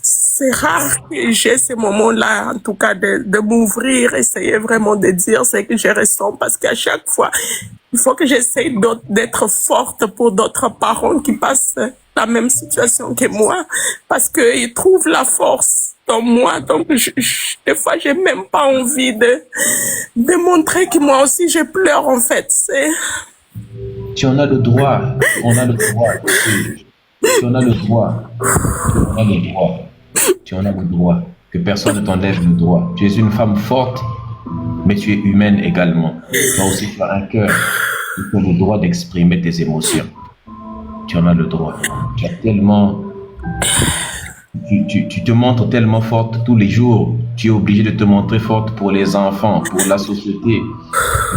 c'est rare que j'ai ces moments-là, en tout cas, de m'ouvrir, essayer vraiment de dire ce que je ressens, parce qu'à chaque fois, il faut que j'essaye d'être forte pour d'autres parents qui passent la même situation que moi, parce qu'ils trouvent la force dans moi. Donc, des fois, j'ai même pas envie de montrer que moi aussi, je pleure, en fait. Tu en as le droit. On a le droit. Tu en as le droit. Tu en as le droit. Tu en as le droit. Que personne ne t'enlève le droit. Tu es une femme forte, mais tu es humaine également. Tu as aussi un cœur. Tu as le droit d'exprimer tes émotions. Tu en as le droit. Tu as tellement... Tu te montres tellement forte tous les jours. Tu es obligé de te montrer forte pour les enfants, pour la société.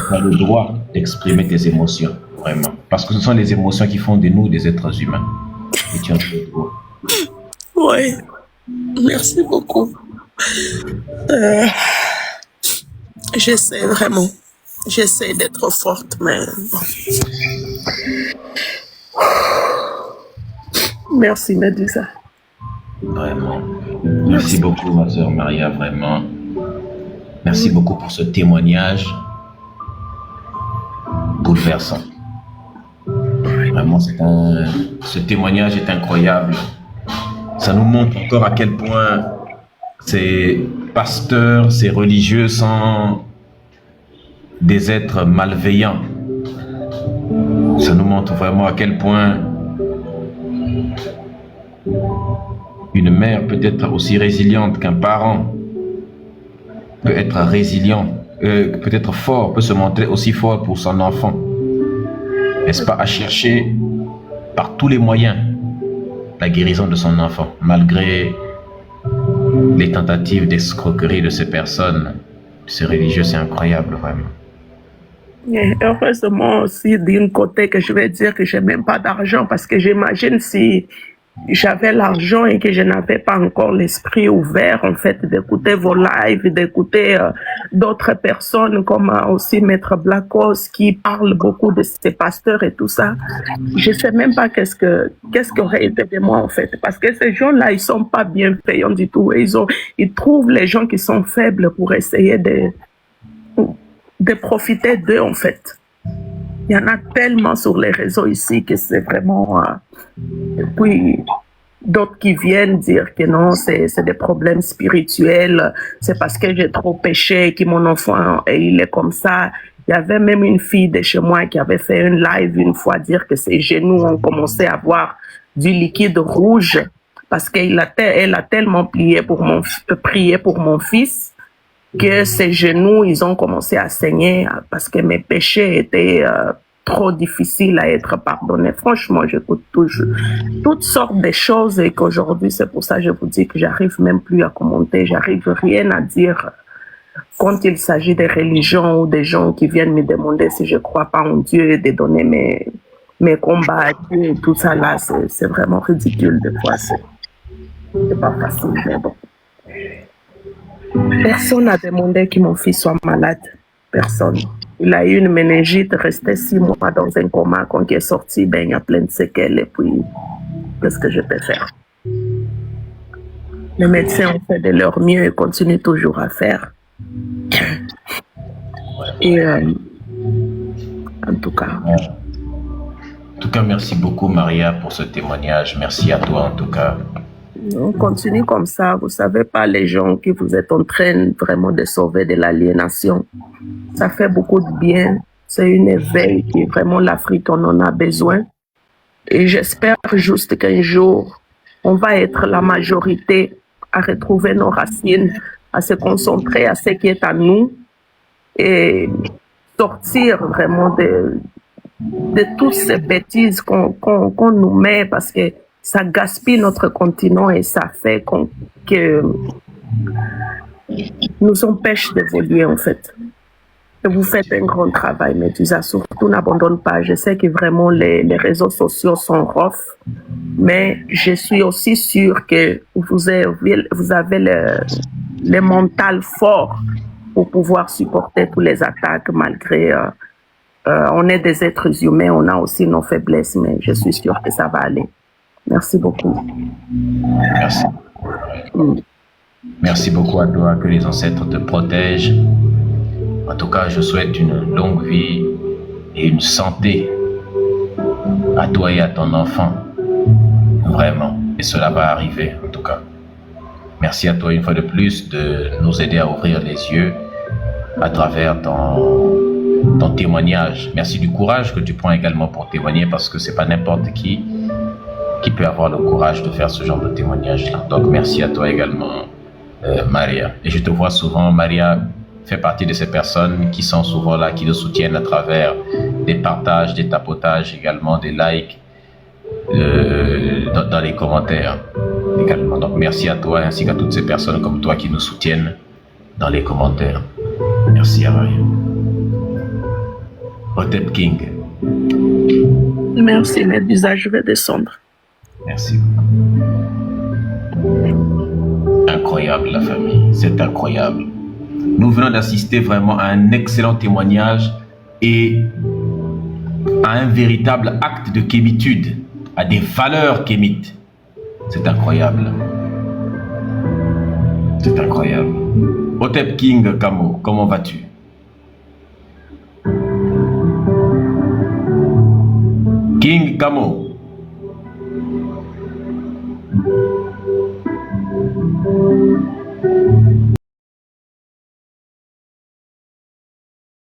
Tu as le droit d'exprimer tes émotions, vraiment. Parce que ce sont les émotions qui font de nous des êtres humains. Et tu en as le droit. Oui. Merci beaucoup. J'essaie vraiment. J'essaie d'être forte, mais bon. Merci, Medusa. Vraiment. Merci beaucoup, ma sœur Maria, vraiment. Merci beaucoup pour ce témoignage bouleversant. Vraiment, ce témoignage est incroyable. Ça nous montre encore à quel point ces pasteurs, ces religieux sont des êtres malveillants. Ça nous montre vraiment à quel point une mère peut être aussi résiliente qu'un parent, peut être résilient, peut être fort, peut se montrer aussi fort pour son enfant. N'est-ce pas, à chercher par tous les moyens la guérison de son enfant, malgré les tentatives d'escroquerie de ces personnes, de ces religieux. C'est incroyable, vraiment. Et heureusement aussi, d'un côté, que je vais dire que je n'ai même pas d'argent, parce que j'imagine si j'avais l'argent et que je n'avais pas encore l'esprit ouvert, en fait, d'écouter vos lives, d'écouter d'autres personnes comme aussi Maître Blackos qui parle beaucoup de ces pasteurs et tout ça. Je sais même pas qu'est-ce qu'aurait été de moi, en fait. Parce que ces gens-là, ils sont pas bienveillants du tout. Ils trouvent les gens qui sont faibles pour essayer de profiter d'eux, en fait. Il y en a tellement sur les réseaux ici que c'est vraiment... Et puis, d'autres qui viennent dire que non, c'est des problèmes spirituels, c'est parce que j'ai trop péché, que mon enfant, il est comme ça. Il y avait même une fille de chez moi qui avait fait une live une fois dire que ses genoux ont commencé à avoir du liquide rouge parce qu'elle a tellement prié pour mon fils que ses genoux, ils ont commencé à saigner parce que mes péchés étaient trop difficiles à être pardonnés. Franchement, j'écoute toujours toutes sortes de choses et qu'aujourd'hui, c'est pour ça que je vous dis que j'arrive même plus à commenter, j'arrive rien à dire quand il s'agit des religions ou des gens qui viennent me demander si je crois pas en Dieu et de donner mes combats et tout ça là, c'est vraiment ridicule des fois, c'est pas facile, mais bon. Personne n'a demandé que mon fils soit malade. Personne. Il a eu une méningite, resté 6 mois dans un coma. Quand il est sorti, ben, il y a plein de séquelles. Et puis, qu'est-ce que je peux faire? Les médecins ont fait de leur mieux et continuent toujours à faire. Et en tout cas, tout cas, merci beaucoup, Maria, pour ce témoignage. Merci à toi, en tout cas. On continue comme ça. Vous savez pas les gens que vous êtes en train vraiment de sauver de l'aliénation. Ça fait beaucoup de bien. C'est une éveil qui vraiment l'Afrique, on en a besoin. Et j'espère juste qu'un jour, on va être la majorité à retrouver nos racines, à se concentrer à ce qui est à nous et sortir vraiment de toutes ces bêtises qu'on nous met parce que ça gaspille notre continent et ça fait que nous empêche d'évoluer en fait. Et vous faites un grand travail, Médusa, surtout n'abandonne pas. Je sais que vraiment les réseaux sociaux sont rough, mais je suis aussi sûre que vous avez le mental fort pour pouvoir supporter toutes les attaques malgré... on est des êtres humains, on a aussi nos faiblesses, mais je suis sûre que ça va aller. Merci beaucoup. Merci. Merci beaucoup à toi, que les ancêtres te protègent. En tout cas, je souhaite une longue vie et une santé à toi et à ton enfant. Vraiment. Et cela va arriver, en tout cas. Merci à toi une fois de plus de nous aider à ouvrir les yeux à travers ton témoignage. Merci du courage que tu prends également pour témoigner parce que c'est pas n'importe qui peut avoir le courage de faire ce genre de témoignage-là. Donc merci à toi également, Maria. Et je te vois souvent, Maria fait partie de ces personnes qui sont souvent là, qui nous soutiennent à travers des partages, des tapotages, également des likes dans les commentaires également. Donc merci à toi ainsi qu'à toutes ces personnes comme toi qui nous soutiennent dans les commentaires. Merci à Maria. Hotep King. Merci, Médusa, je vais descendre. Merci. Incroyable la famille, c'est incroyable. Nous venons d'assister vraiment à un excellent témoignage et à un véritable acte de kémitude, à des valeurs kémites. C'est incroyable. C'est incroyable. Hotep King Kamo, comment vas-tu? King Kamo.